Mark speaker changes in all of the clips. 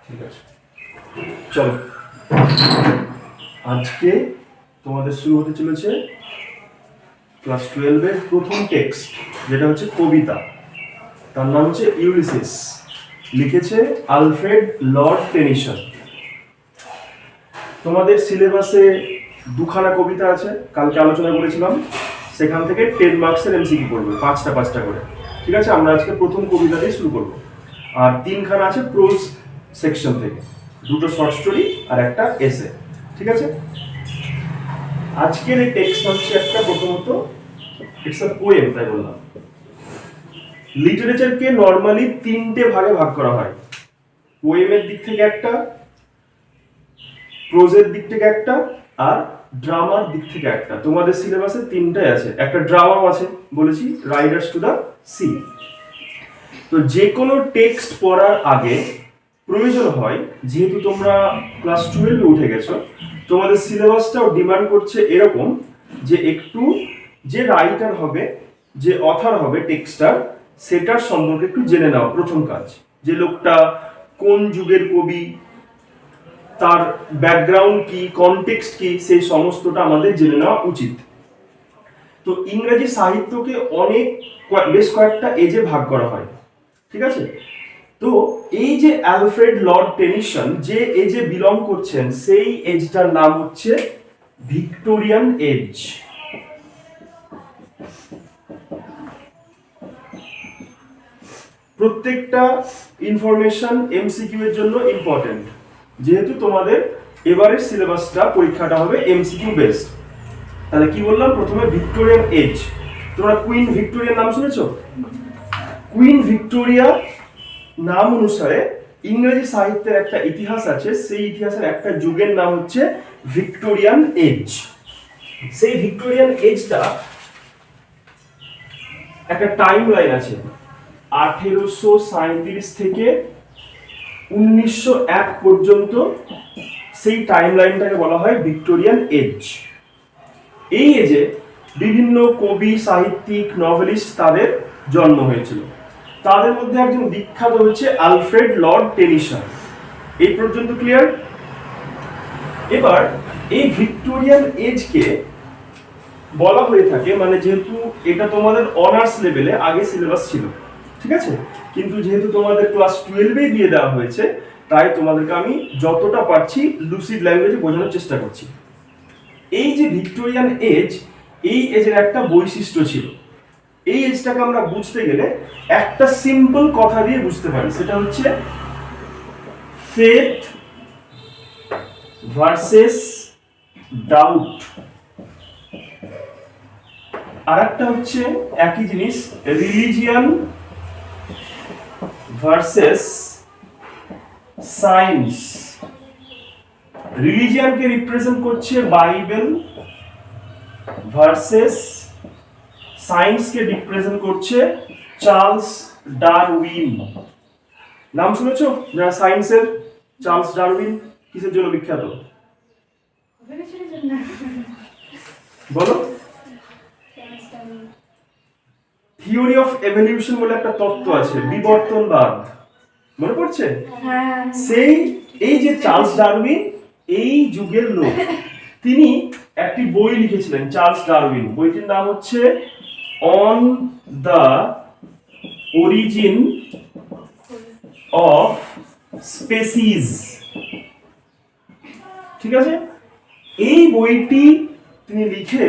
Speaker 1: ঠিক আছে, চলো আজকে তোমাদের শুরু হতে চলেছে ক্লাস 12 এর প্রথম টেক্সট, যেটা হচ্ছে কবিতা। তার নাম হচ্ছে ইউলিসিস, লিখেছে আলফ্রেড লর্ড টেনিসন। তোমাদের সিলেবাসে দুখানা কবিতা আছে, কালকে আলোচনা করেছিলাম। সেখান থেকে 10 মার্কসের এমসিকিউ করবে, পাঁচটা করে। ঠিক আছে, আমরা আজকে প্রথম কবিতা দিয়ে শুরু করব। আর তিনখানা আছে প্রোজ সেকশন থেকে, দুটো শর্ট স্টোরি আর একটা এসে। ঠিক আছে, আজকের এই টেক্সট হচ্ছে একটা, প্রথমত ইটস আ পোয়েম, তাই বললাম। লিটারেচারকে নর্মালি তিনটে ভাগে ভাগ করা হয়, পোয়েমের দিক থেকে একটা, প্রোজের দিক থেকে একটা, আর ড্রামার দিক থেকে একটা। তোমাদের সিলেবাসে তিনটাই আছে, একটা ড্রামাও আছে বলেছি, রাইডার্স টু দ্য সি। তো যে কোনো টেক্সট পড়ার আগে প্রয়োজন হয়, যেহেতু তোমরা ক্লাস 12 এ উঠে গেছো, তোমাদের সিলেবাসটাও ডিমান্ড করছে এরকম যে একটু যে রাইটার হবে, যে অথার হবে টেক্সটার, সেটার সম্পর্কে একটু জেনে নাও। প্রথম কাজ, যে লোকটা কোন যুগের কবি, তার ব্যাকগ্রাউন্ড কি, কনটেক্সট কি, সেই সমস্তটা আমাদের জেনে নেওয়া উচিত। তো ইংরেজি সাহিত্যকে বেশ কয়েকটা এজে ভাগ করা হয়। ঠিক আছে, তো এই যে অ্যালফ্রেড লর্ড টেনিসন যে এজে বিলং করছেন, সেই এজটার নাম হচ্ছে ভিক্টোরিয়ান এজ। প্রত্যেকটা ইনফরমেশন এমসিকিউ এর জন্য ইম্পর্টেন্ট, যেহেতু তোমাদের এবারের সিলেবাসটা পরীক্ষাটা হবে এমসিকিউ বেসড। তাহলে কি বললাম, প্রথমে ভিক্টোরিয়ান এজ। তোমরা কুইন ভিক্টোরিয়ার নাম শুনেছো? কুইন ভিক্টোরিয়া নাম অনুসারে ইংরেজি সাহিত্যের একটা ইতিহাস আছে, সেই ইতিহাসের একটা যুগের নাম হচ্ছে ভিক্টোরিয়ান এজ। সেই ভিক্টোরিয়ান এজটা একটা টাইম লাইন আছে, 1837 থেকে 1901 পর্যন্ত। সেই টাইম লাইনটাকে বলা হয় ভিক্টোরিয়ান এজ। এই এজে বিভিন্ন কবি, সাহিত্যিক, নভেলিস্ট তাদের জন্ম হয়েছিল। তাদের মধ্যে একজন বিখ্যাত হচ্ছে আলফ্রেড লর্ড টেনিসন। এই পর্যন্ত ক্লিয়ার? এবার এই ভিক্টোরিয়ান এজকে বলা হয়ে থাকে, মানে যেহেতু এটা তোমাদের অনার্স লেভেলে আগে সিলেবাস ছিল, ঠিক আছে, কিন্তু যেহেতু তোমাদের ক্লাস 12 এ দিয়ে দেওয়া হয়েছে, তাই তোমাদেরকে আমি যতটা পারছি লুসিড ল্যাঙ্গুয়েজে বোঝানোর চেষ্টা করছি। এই যে ভিক্টোরিয়ান এজ, এই এজের একটা বৈশিষ্ট্য ছিল। এই এজটাকে আমরা বুঝতে গেলে একটা সিম্পল কথা দিয়ে বুঝতে পারি, সেটা হচ্ছে ফেথ ভার্সেস ডাউট। আর একটা হচ্ছে একই জিনিস, রিলিজিয়ান ভার্সেস সায়েন্স। রিলিজিয়ানকে রিপ্রেজেন্ট করছে বাইবেল, ভার্সেস সায়েন্সকে রিপ্রেজেন্ট করছে চার্লস ডারউইন। নাম শুনেছো না সায়েন্সের? চার্লস ডারউইন কিসের জন্য বিখ্যাত বলো? থিওরি অফ এভলিউশন বলে একটা তত্ত্ব আছে, বিবর্তনবাদ, মনে পড়ছে? সেই এই যে চার্লস ডারউইন, এই যুগের লোক, তিনি একটি বই লিখেছিলেন, চার্লস ডারউইন। বইটির নাম হচ্ছে on the origin of species. ঠিক আছে, এই বইটি তিনি লিখে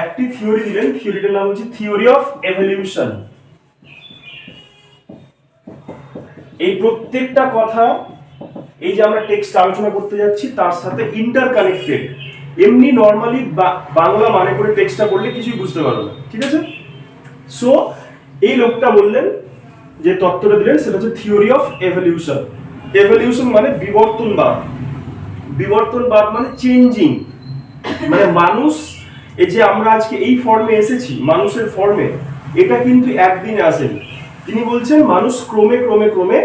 Speaker 1: একটি থিওরি দিলেন, থিওরিটার নাম হচ্ছে থিওরি অফ এভলিউশন। এই প্রত্যেকটা কথা, এই যে আমরা টেক্সট আলোচনা করতে যাচ্ছি, তার সাথে ইন্টারকানেক্টেড। এমনি নরমালি বাংলা মানে করে টেক্সটটা পড়লে কিছুই বুঝতে পারবে না, ঠিক আছে? সো এই লোকটা বললেন, যে তত্ত্বটা দিলেন, সেটা হচ্ছে থিওরি অফ এভলিউশন। এভলিউশন মানে বিবর্তনবাদ, বিবর্তনবাদ মানে চেঞ্জিং, মানে মানুষ, এই যে আমরা আজকে এই ফর্মে এসেছি, মানুষের ফর্মে, এটা কিন্তু একদিনে আসেনি। তিনি বলছেন মানুষ ক্রমে ক্রমে ক্রমে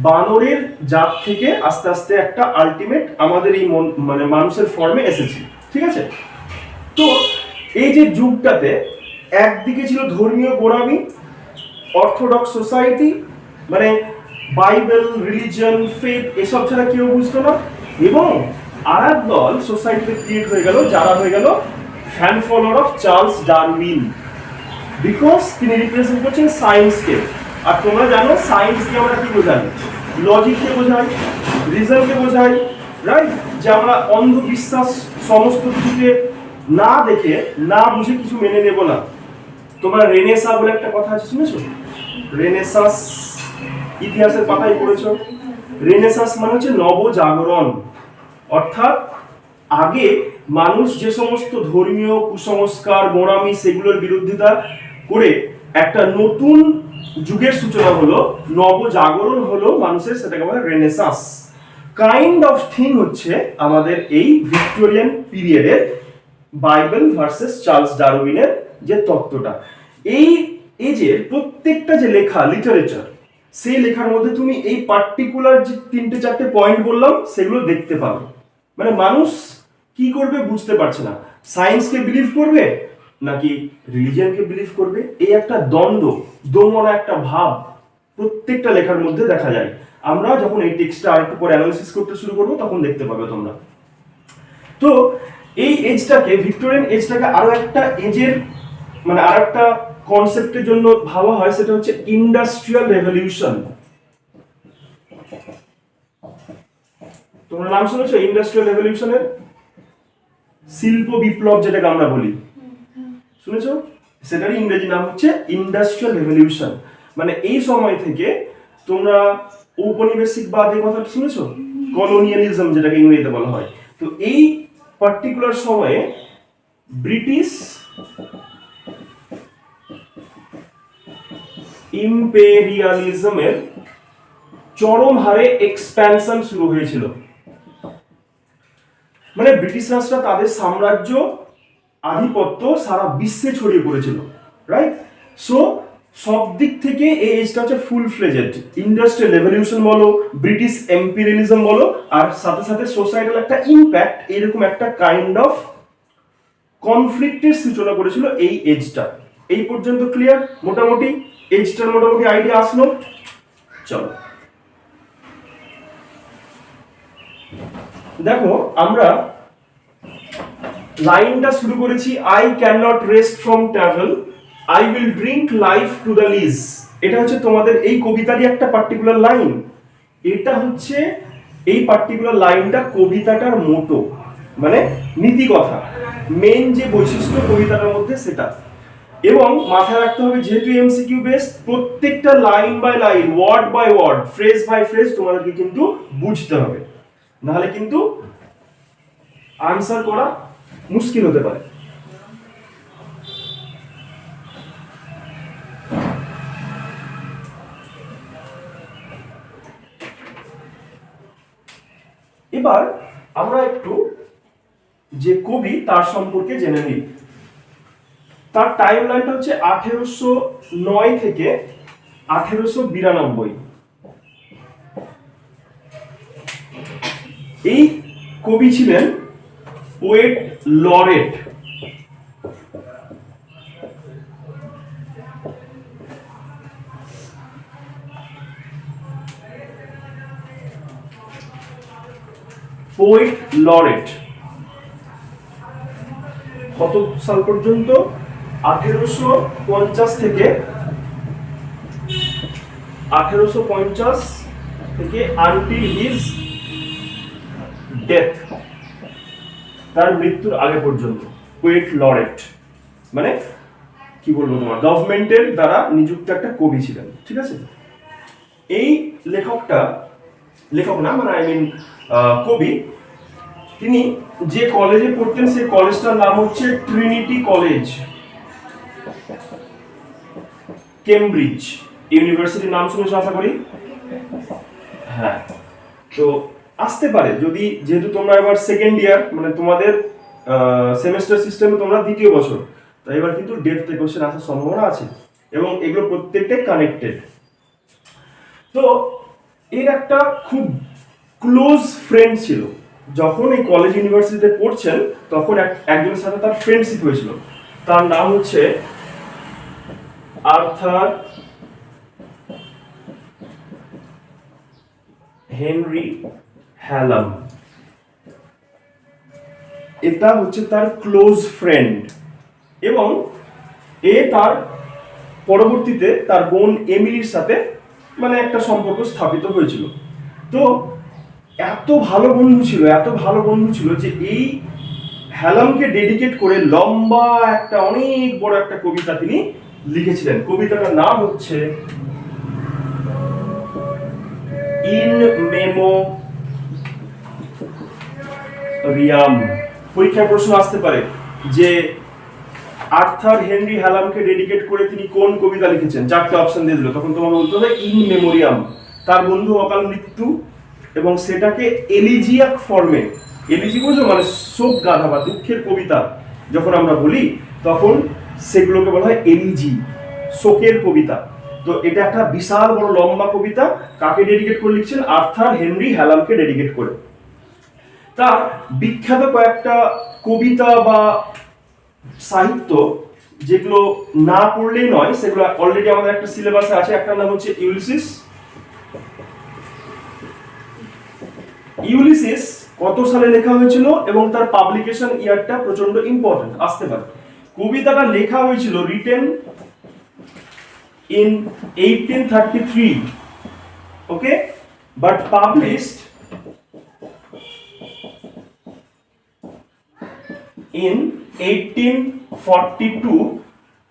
Speaker 1: বানরের জাত থেকে আস্তে আস্তে একটা আলটিমেট আমাদের এই মানে মানুষের ফর্মে এসেছি, ঠিক আছে? তো এই যে যুগটাতে একদিকে ছিল ধর্মীয় গোড়ামি, অর্থোডক্স সোসাইটি, মানে বাইবেল, রিলিজন, ফেথ এসব ছাড়া কেউ বুঝতো না। এবং আর এক দল সোসাইটিতে ক্রিয়েট হয়ে গেল, যারা হয়ে গেল fan follower of Charles Darwin, because তিনি রিপ্রেজেন্ট করছেন সায়েন্সকে। আর তোমরা জানো সায়েন্সকে আমরা কি বোঝাই? লজিককে বোঝাই, রিজনকে বোঝাই, রাইট? যে আমরা অন্ধবিশ্বাস সমস্ত কিছুকে না দেখে না বুঝে কিছু মেনে নেব না। তোমরা রেনেসা বলে একটা কথা আছে, শুনেছো? রেনেসাস ইতিহাসের পাতায় পড়েছো? রেনেসাস মানে হচ্ছে নবজাগরণ। অর্থাৎ আগে মানুষ যে সমস্ত ধর্মীয় কুসংস্কার, গোঁড়ামি সেগুলোর বিরোধিতা করে একটা নতুন যুগের সূচনা হলো, নবজাগরণ হলো মানুষের, সেটাকে বলে রেনেসাস। কাইন্ড অফ থিং হচ্ছে আমাদের এই ভিক্টোরিয়ান পিরিয়ডের বাইবেল ভার্সেস চার্লস ডারউইনের যে তত্ত্বটা। এই এজের প্রত্যেকটা যে লেখা, লিটারেচার, সেই লেখার মধ্যে তুমি এই পার্টিকুলার যে 3-4টে পয়েন্ট বললাম সেগুলো দেখতে পাবে। মানে মানুষ কি করবে বুঝতে পারছে না, সায়েন্সকে বিলিভ করবে নাকি রিলিজিয়নকে বিলিভ করবে, এই একটা দ্বন্দ্ব, দোমনা একটা ভাব প্রত্যেকটা লেখার মধ্যে দেখা যায়। আমরা যখন এই টেক্সটটা আরেকটু পরে অ্যানালিসিস করতে শুরু করবো তখন দেখতে পাবে তোমরা। তো এই এজটাকে, ভিক্টোরিয়ান এজটাকে আরো একটা এজের মানে আর একটা কনসেপ্টের জন্য ভাবা হয়, সেটা হচ্ছে ইন্ডাস্ট্রিয়াল রেভলিউশন। তোমরা নাম শুনেছো ইন্ডাস্ট্রিয়াল রেভলিউশনের? শিল্প বিপ্লব যেটাকে আমরা বলি, শুনেছো? সেটারই ইংরেজি নাম হচ্ছে ইন্ডাস্ট্রিয়াল রেভলিউশন। মানে এই সময় থেকে তোমরা ঔপনিবেশিকবাদের কথা শুনেছো, কলোনিয়ালিজম যেটাকে ইংরেজিতে বলা হয়। তো এই পার্টিকুলার সময়ে ব্রিটিশ ইম্পেরিয়ালিজমের চরম হারে এক্সপ্যানশন শুরু হয়েছিল। মানে ব্রিটিশ রাষ্ট্র তাদের সাম্রাজ্য, আধিপত্য সারা বিশ্বে ছড়িয়ে পড়েছিল, রাইট? সো সব দিক থেকে এই এজটা হচ্ছে ফুল ফ্লেজেড। ইন্ডাস্ট্রিয়াল রেভলিউশন বলো, ব্রিটিশ এম্পিরিয়ালিজম বলো, আর সাথে সাথে সোসাইটাল একটা ইম্প্যাক্ট, এরকম একটা কাইন্ড অফ কনফ্লিক্টের সূচনা করেছিল এই এজটা। এই পর্যন্ত ক্লিয়ার? মোটামুটি এজটার মোটামুটি আইডিয়া আসলো। চলো দেখো, আমরা লাইনটা শুরু করেছি, I can not rest from travel, I will drink life to the lees. এটা হচ্ছে তোমাদের এই কবিতারই একটা পার্টিকুলার লাইন। এটা হচ্ছে এই পার্টিকুলার লাইনটা কবিতাটার মোটো, মানে নীতি কথা, মেন যে বৈশিষ্ট্য কবিতাটার মধ্যে সেটা। এবং মাথায় রাখতে হবে, যেহেতু এমসিকিউ বেসড, প্রত্যেকটা line by line, word by word, phrase by phrase তোমাদেরকে কিন্তু বুঝতে হবে, নাহলে কিন্তু আনসার করা মুশকিল হতে পারে। এবার আমরা একটু যে কবি তার সম্পর্কে জেনে নিই। তার টাইম লাইনটা হচ্ছে 1809 থেকে 1892। এই কবি ছিলেন পোয়েট লরেট। পোয়েট লরেট কত সাল পর্যন্ত? 1850 থেকে 1850 থেকে আনটিল হিজ ডেথ, তার মৃত্যুর আগে পর্যন্ত পোয়েট লরেট মানে কি বলবো, তোমার গভর্নমেন্টের দ্বারা নিযুক্ত একটা কবি ছিলেন, ঠিক আছে? এই লেখকটা, লেখক না মানে আই মিন কবি, তিনি যে কলেজে পড়তেন সেই কলেজটার নাম হচ্ছে ট্রিনিটি কলেজ, কেমব্রিজ ইউনিভার্সিটির নাম শুনেছো আশা করি। হ্যাঁ, তো আসতে পারে যদি, যেহেতু তোমরা এবার সেকেন্ড ইয়ার, মানে তোমাদের সেমেস্টার সিস্টেমে তোমরা দ্বিতীয় বছর, তাই এবার কিন্তু ডেপথে কোশ্চেন আসার সম্ভাবনা আছে, এবং এগুলো প্রত্যেকটাই কানেক্টেড। তো এর একটা খুব ক্লোজ ফ্রেন্ড ছিল, যখন এই কলেজ ইউনিভার্সিটিতে পড়ছেন তখন একজনের সাথে তার ফ্রেন্ডশিপ হয়েছিল, তার নাম হচ্ছে আর্থার হেনরি হ্যালাম, এটা হচ্ছে তার ক্লোজ ফ্রেন্ড, এবং তার পরবর্তীতে তার বোন এমিলির সাথে মানে একটা সম্পর্ক স্থাপিত হয়েছিল। তো এত ভালো বন্ধু ছিল, এত ভালো বন্ধু ছিল যে এই হ্যালামকে ডেডিকেট করে লম্বা একটা অনেক বড় একটা কবিতা তিনি লিখেছিলেন। কবিতাটার নাম হচ্ছে ইন মেমোরিয়াম। পরীক্ষায় প্রশ্ন আসতে পারে যে আর্থার হেনরি হ্যালামকে ডেডিকেট করে তিনি কোন কবিতা লিখেছেন, চারটে অপশন দিয়ে দিল, তখন তোমাকে বলতে হবে ইন মেমোরিয়াম, তার বন্ধু অকাল মৃত্যু, এবং সেটাকে এলিজিয়াক ফর্মে, এলিজি বুঝো মানে শোক গাথা বা দুঃখের কবিতা যখন আমরা বলি তখন সেগুলোকে বলা হয় এলিজি, শোকের কবিতা। তো এটা একটা বিশাল বড় লম্বা কবিতা, কাকে ডেডিকেট করে লিখছেন? আর্থার হেনরি হ্যালামকে ডেডিকেট করে। তার বিখ্যাত কয়েকটা কবিতা বা সাহিত্য যেগুলো না পড়লেই নয়, সেগুলো অলরেডি আমাদের একটা সিলেবাসে আছে। একটা নাম হচ্ছে ইউলিসিস। ইউলিসিস কত সালে লেখা হয়েছিল এবং তার পাবলিকেশন ইয়ারটা প্রচন্ড ইম্পর্টেন্ট, আসতে পারে। কবিতাটা লেখা হয়েছিল written in 1833, okay, but published in 1842।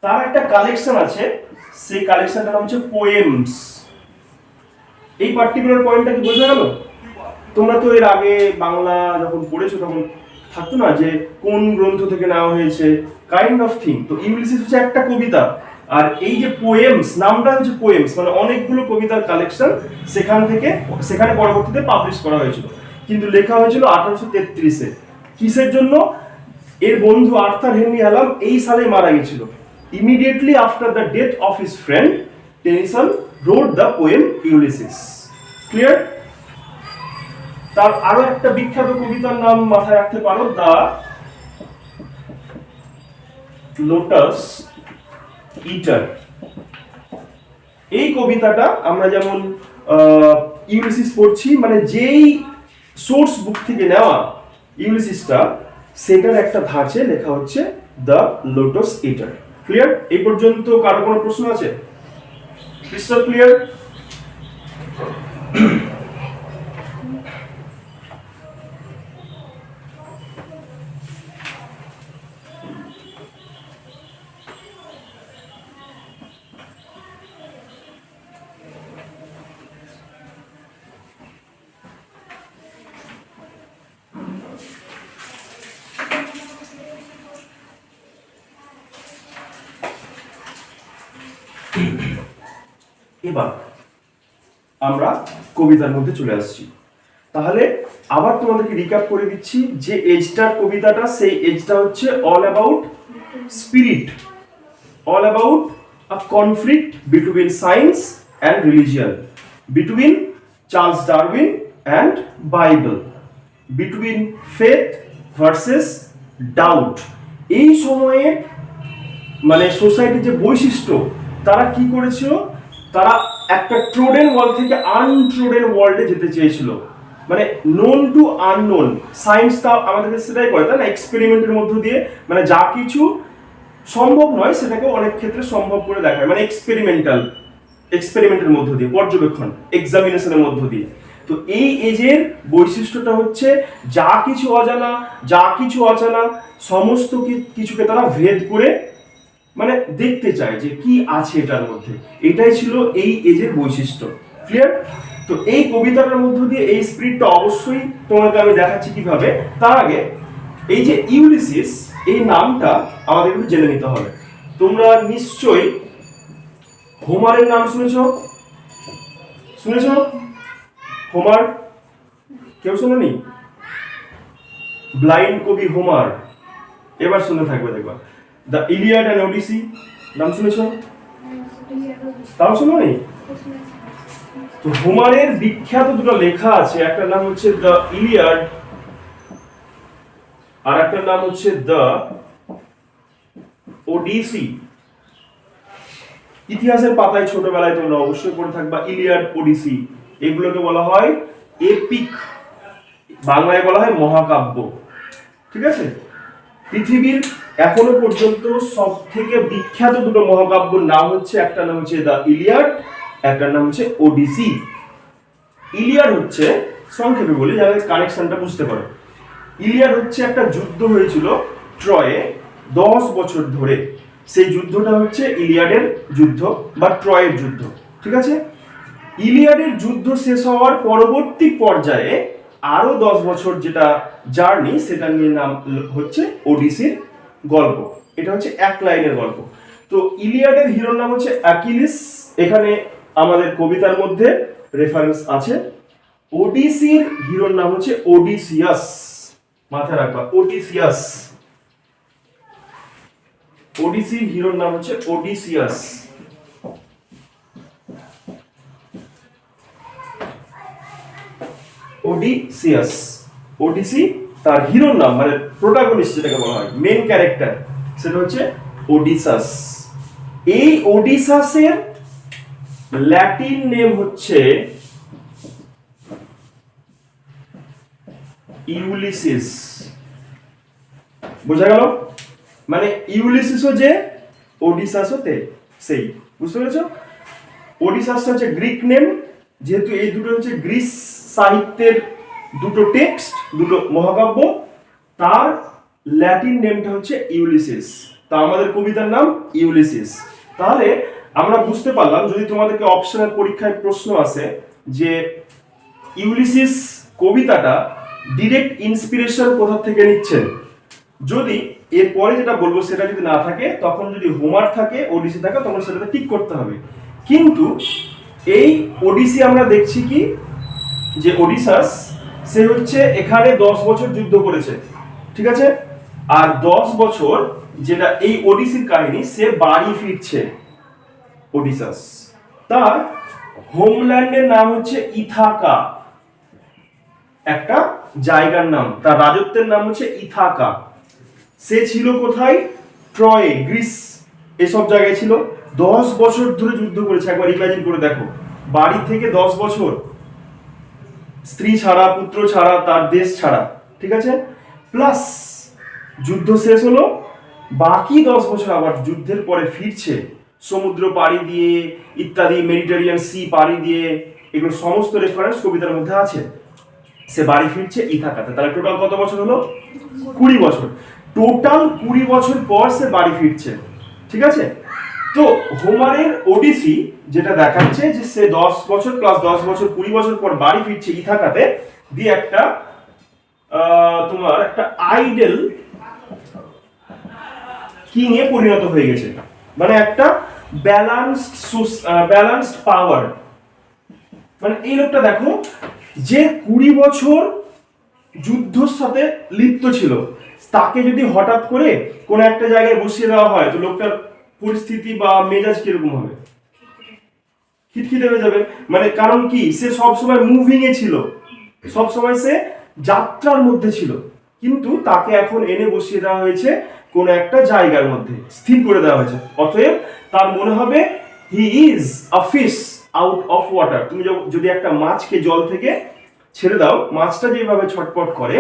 Speaker 1: তার একটা কালেকশন আছে, সেই কালেকশনটার নাম হচ্ছে পোয়েমস। এই পার্টিকুলার পয়েন্টটা কি বোঝা গেল? তোমরা তো এর আগে বাংলা যখন পড়েছো তখন থাকতো না যে কোন গ্রন্থ থেকে নেওয়া হয়েছে, কাইন্ড অফ থিং। তো ইউলিসিস হচ্ছে একটা কবিতা, আর এই যে পোয়েমস, নামটা হচ্ছে পোয়েমস, মানে অনেকগুলো কবিতার কালেকশন, সেখানে পরবর্তীতে পাবলিশ করা হয়েছিল, কিন্তু লেখা হয়েছিল 1833-এ। কিসের জন্য? এর বন্ধু আর্থার হেনরি হ্যালাম এই সালে মারা গেছিল। Immediately after the death of his friend Tennyson wrote the poem Ulysses. Clear? তার আরো একটা বিখ্যাত কবিতার নাম মাথায় রাখতে পারো, দ্য লোটাস ইটার। এই কবিতাটা আমরা যেমন ইউলিসিস পড়ছি, মানে যেই সোর্স বুক থেকে নেওয়া ইউলিসিসটা, সেটার একটা ধাঁচে লেখা হচ্ছে দ্য লোটাস ইটার। ক্লিয়ার? এই পর্যন্ত কারো কোনো প্রশ্ন আছে? Crystal clear? এবার আমরা কবিতার মধ্যে চলে আসছি। তাহলে আবার তোমাদেরকে রিক্যাপ করে দিচ্ছি যে এজটার কবিতাটা, সেই এজটা হচ্ছে all about spirit, all about a conflict between science and religion, between Charles Darwin and Bible, between faith versus doubt. এই সময়ে মানে সোসাইটির যে বৈশিষ্ট্য, তারা কি করেছিল, তারা একটা ট্রোডেন ওয়ার্ল্ড থেকে আনট্রোডেন ওয়ার্ল্ডে যেতে চেয়েছিল, মানে নোন টু আননোন। সায়েন্স তা আমাদেরকে সেটাই করে, তাই না? এক্সপেরিমেন্টের মধ্য দিয়ে, মানে যা কিছু সম্ভব নয় সেটাকে অনেক ক্ষেত্রে সম্ভব করে দেখায়, মানে এক্সপেরিমেন্টের মধ্য দিয়ে, পর্যবেক্ষণ, এক্সামিনেশনের মধ্য দিয়ে। তো এই এজের বৈশিষ্ট্যটা হচ্ছে যা কিছু অজানা সমস্ত কিছুকে তারা ভেদ করে মানে দেখতে চায় যে কি আছে এটার মধ্যে। এটাই ছিল এই এজের বৈশিষ্ট্য। ক্লিয়ার? তো এই কবিতাটার মধ্য দিয়ে এই স্পিরিটটা অবশ্যই তোমাকে আমি দেখাচ্ছি কিভাবে। তার আগে এই যে ইউলিসিস, এই নামটা আমাদের একটু জেনে নিতে হবে। তোমরা নিশ্চয়ই হোমারের নাম শুনেছো? হোমার কেউ শোনেনি? ব্লাইন্ড কবি হোমার, এবার শুনে থাকবে দেখবা। দ্য ইলিয়াড অ্যান্ড ওডিসি নাম শুনেছো? তাও শোনোনি? তো হোমারের বিখ্যাত দুটো লেখা আছে, একটা নাম হচ্ছে দ্য ইলিয়াড আর একটা নাম হচ্ছে দ্য ওডিসি। ইতিহাসের পাতায় ছোটবেলায় তোমরা অবশ্যই পড়ে থাকবা ইলিয়াড, ওডিসি, এগুলোকে বলা হয় এপিক, বাংলায় বলা হয় মহাকাব্য। ঠিক আছে, পৃথিবীর এখনো পর্যন্ত সব থেকে বিখ্যাত দুটো মহাকাব্যের নাম হচ্ছে, একটা নাম হচ্ছে দ্য ইলিয়াড, একটার নাম হচ্ছে ওডিসি। ইলিয়াড হচ্ছে, সংক্ষেপে বলি যাতে কানেকশনটা বুঝতে পারো, ইলিয়াড হচ্ছে একটা যুদ্ধ হয়েছিল ট্রয়ে 10 বছর ধরে। সেই যুদ্ধটা হচ্ছে ইলিয়াডের যুদ্ধ বা ট্রয়ের যুদ্ধ। ঠিক আছে, ইলিয়াডের যুদ্ধ শেষ হওয়ার পরবর্তী পর্যায়ে আরো 10 বছর যেটা জার্নি, সেটা নিয়ে নাম হচ্ছে ওডিসির গল্প। এটা হচ্ছে এক লাইনের গল্প। তো ইলিয়াডের হিরোর নাম হচ্ছে অ্যাকিলিস, এখানে আমাদের কবিতার মধ্যে রেফারেন্স আছে। ওডিসির হিরোর নাম হচ্ছে ওডিসিয়াস, মাথায় রাখবা ওডিসিয়াস। ওডিসির হিরোর নাম হচ্ছে ওডিসিয়াস। ওডিসিয়াস, ওডিসি তার হিরোর নাম, মানে প্রোটাগনিস্ট যেটাকে বলা হয়, মেন ক্যারেক্টার, সেটা হচ্ছে ওডিসাস। এই ওডিসাসের ল্যাটিন নেম হচ্ছে ইউলিসিস। বোঝা গেল? মানে ইউলিসিসও যে, ওডিসাসও তে সেই, বুঝতে পেরেছো? ওডিসাসটা হচ্ছে গ্রিক নেম, যেহেতু এই দুটো হচ্ছে গ্রিস সাহিত্যের দুটো টেক্সট, দুটো মহাকাব্য, তার ল্যাটিন নেমটা হচ্ছে ইউলিসিস। তা আমাদের কবিতার নাম ইউলিসিস। তাহলে আমরা বুঝতে পারলাম, যদি তোমাদেরকে অপশনাল পরীক্ষায় প্রশ্ন আসে যে ইউলিসিস কবিতাটা ডিরেক্ট ইন্সপিরেশন কোথা থেকে নিচ্ছেন, যদি এরপরে যেটা বলবো সেটা যদি না থাকে, তখন যদি হোমার থাকে, ওডিসি থাকে, তখন সেটাতে ঠিক করতে হবে। কিন্তু এই ওডিসি আমরা দেখছি কি, যে ওডিসাস সে হচ্ছে এখানে 10 বছর যুদ্ধ করেছে। ঠিক আছে, আর 10 বছর যেটা এই ওডিসির কাহিনী, সে বাড়ি ফিরছে ওডিসাস। তার হোমল্যান্ডের নাম হচ্ছে ইথাকা, একটা জায়গার নাম, তার রাজত্বের নাম হচ্ছে ইথাকা। সে ছিল কোথায়? ট্রয়ে, গ্রিস, এসব জায়গায় ছিল। 10 বছর ধরে যুদ্ধ করেছে। একবার ইমাজিন করে দেখো, বাড়ি থেকে 10 বছর, স্ত্রী ছাড়া, পুত্র ছাড়া, তার দেশ ছাড়া। ঠিক আছে, প্লাস যুদ্ধ শেষ হলো, বাকি 10 বছর আবার যুদ্ধের পরে ফিরছে, সমুদ্র পাড়ি দিয়ে ইত্যাদি, মেডিটেরিয়ান সি পাড়ি দিয়ে, এগুলো সমস্ত রেফারেন্স কবিতার মধ্যে আছে। সে বাড়ি ফিরছে ইথাকাতে। তাহলে টোটাল কত বছর হলো? 20 বছর। টোটাল 20 বছর পর সে বাড়ি ফিরছে। ঠিক আছে, তো হোমারের ওডিসি যেটা দেখাচ্ছে যে সে 10 বছর প্লাস 10 বছর 20 বছর পর বাড়ি ফিরছে ইথাকাতে, দিয়ে একটা তোমার একটা আইডেল কিং এ পরিণত হয়ে গেছে, মানে একটা ব্যালান্সড পাওয়ার। মানে এই লোকটা দেখো, যে 20 বছর যুদ্ধের সাথে লিপ্ত ছিল, তাকে যদি হঠাৎ করে কোন একটা জায়গায় বসিয়ে দেওয়া হয়, তো লোকটার পরিস্থিতি বা মেজাজ কিরকম হবে? খিটখিটে হয়ে যাবে। মানে কারণ কি, সে সব সময় মুভিং এ ছিল, সব সময় সে যাত্রার মধ্যে ছিল, কিন্তু তাকে এখন এনে বসিয়ে দেওয়া হয়েছে কোন একটা জায়গার মধ্যে, স্থির করে দেওয়া হয়েছে। অতএব তার মনে হবে he is a fish out of water. তুমি যদি একটা মাছকে জল থেকে ছেড়ে দাও, মাছটা যেভাবে ছটপট করে,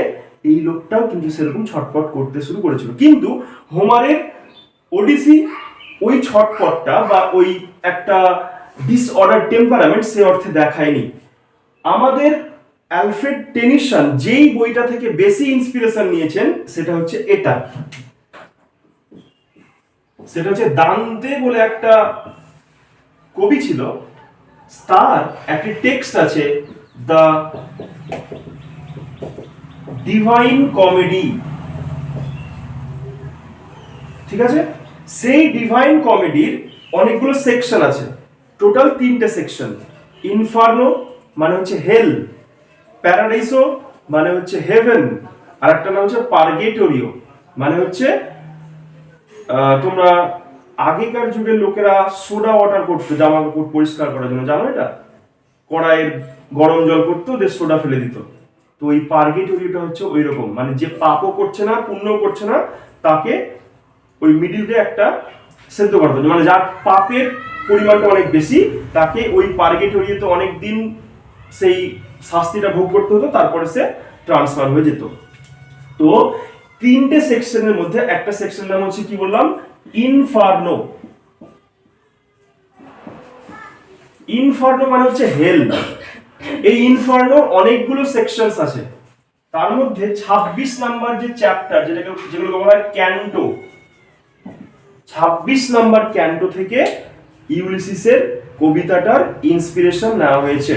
Speaker 1: এই লোকটাও কিন্তু সেরকম ছটপট করতে শুরু করেছিল। কিন্তু হোমারের ওডিসি ওই ছটপটটা বা ওই একটা ডিসঅর্ডার টেম্পারামেন্ট সে অর্থে দেখায়নি। আমাদের অ্যালফ্রেড টেনিসন যেই বইটা থেকে বেশি ইন্সপিরেশন নিয়েছেন, সেটা হচ্ছে এটা, সেটা হচ্ছে দান্তে বলে একটা কবি ছিল, তার একটি টেক্সট আছে, দ্য ডিভাইন কমেডি। ঠিক আছে, সেই ডিভাইন কমেডির অনেকগুলো সেকশন আছে, টোটাল 3টে সেকশন। ইনফার্নো মানে হচ্ছে হেল, প্যারাডাইসো মানে হচ্ছে হেভেন, আর একটা নাম হচ্ছে পার্গেটোরিও, মানে হচ্ছে তোমরা আগেকার যুগের লোকেরা সোডা ওয়াটার করতো জামা কাপড় পরিষ্কার করার জন্য, জানো এটা? কড়াইয়ের গরম জল করতো, দিয়ে সোডা ফেলে দিত। তো এই পার্গেটোরিওটা হচ্ছে ওই রকম, মানে যে পাপও করছে না, পুণ্যও করছে না, তাকে ওই মিডিলে একটা সেদ্ধ করতে, মানে যার পাপের পরিমাণটা অনেক বেশি, তাকে ওই পার্গেটোরিওতে অনেক দিন সেই শাস্তিটা ভোগ করতে হতো, তারপরে সে ট্রান্সফার হয়ে যেত। তো তিনটে সেকশনের মধ্যে একটা সেকশন নাম হচ্ছে কি বললাম, ইনফার্নো। ইনফার্নো মানে হচ্ছে হেল। এই ইনফার্নো অনেকগুলো সেকশনস আছে, তার মধ্যে 26 নাম্বার যে চ্যাপ্টার যেগুলো বলা হয় ক্যান্টো, 26 নাম্বার ক্যান্টো থেকে ইউলিসিসের কবিতাটার ইন্সপিরেশন নেওয়া হয়েছে।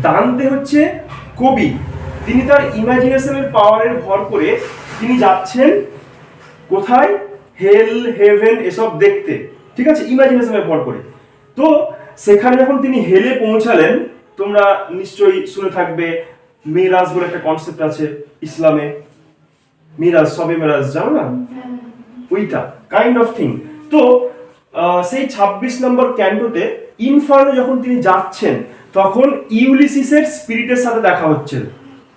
Speaker 1: দান্তে হচ্ছে কবি, তিনি তার ইমাজিনেশনের পাওয়ারের ভর করে তিনি যাচ্ছেন কোথায়, হেল হেভেন এসব দেখতে, ঠিক আছে, ইমাজিনেশনের ভর করে। তো সেখানে যখন তিনি হেলে পৌঁছালেন, তোমরা নিশ্চয়ই শুনে থাকবে মিরাজ বলে একটা কনসেপ্ট আছে ইসলামে, মিরাজ, সবে মিরাজ, জানো না, ওইটা কাইন্ড অফ থিং। তো সেই 26 নম্বর ক্যান্টোতে ইনফার্নো যখন তিনি যাচ্ছেন, তখন ইউলিসিসের স্পিরিটের সাথে দেখা হচ্ছে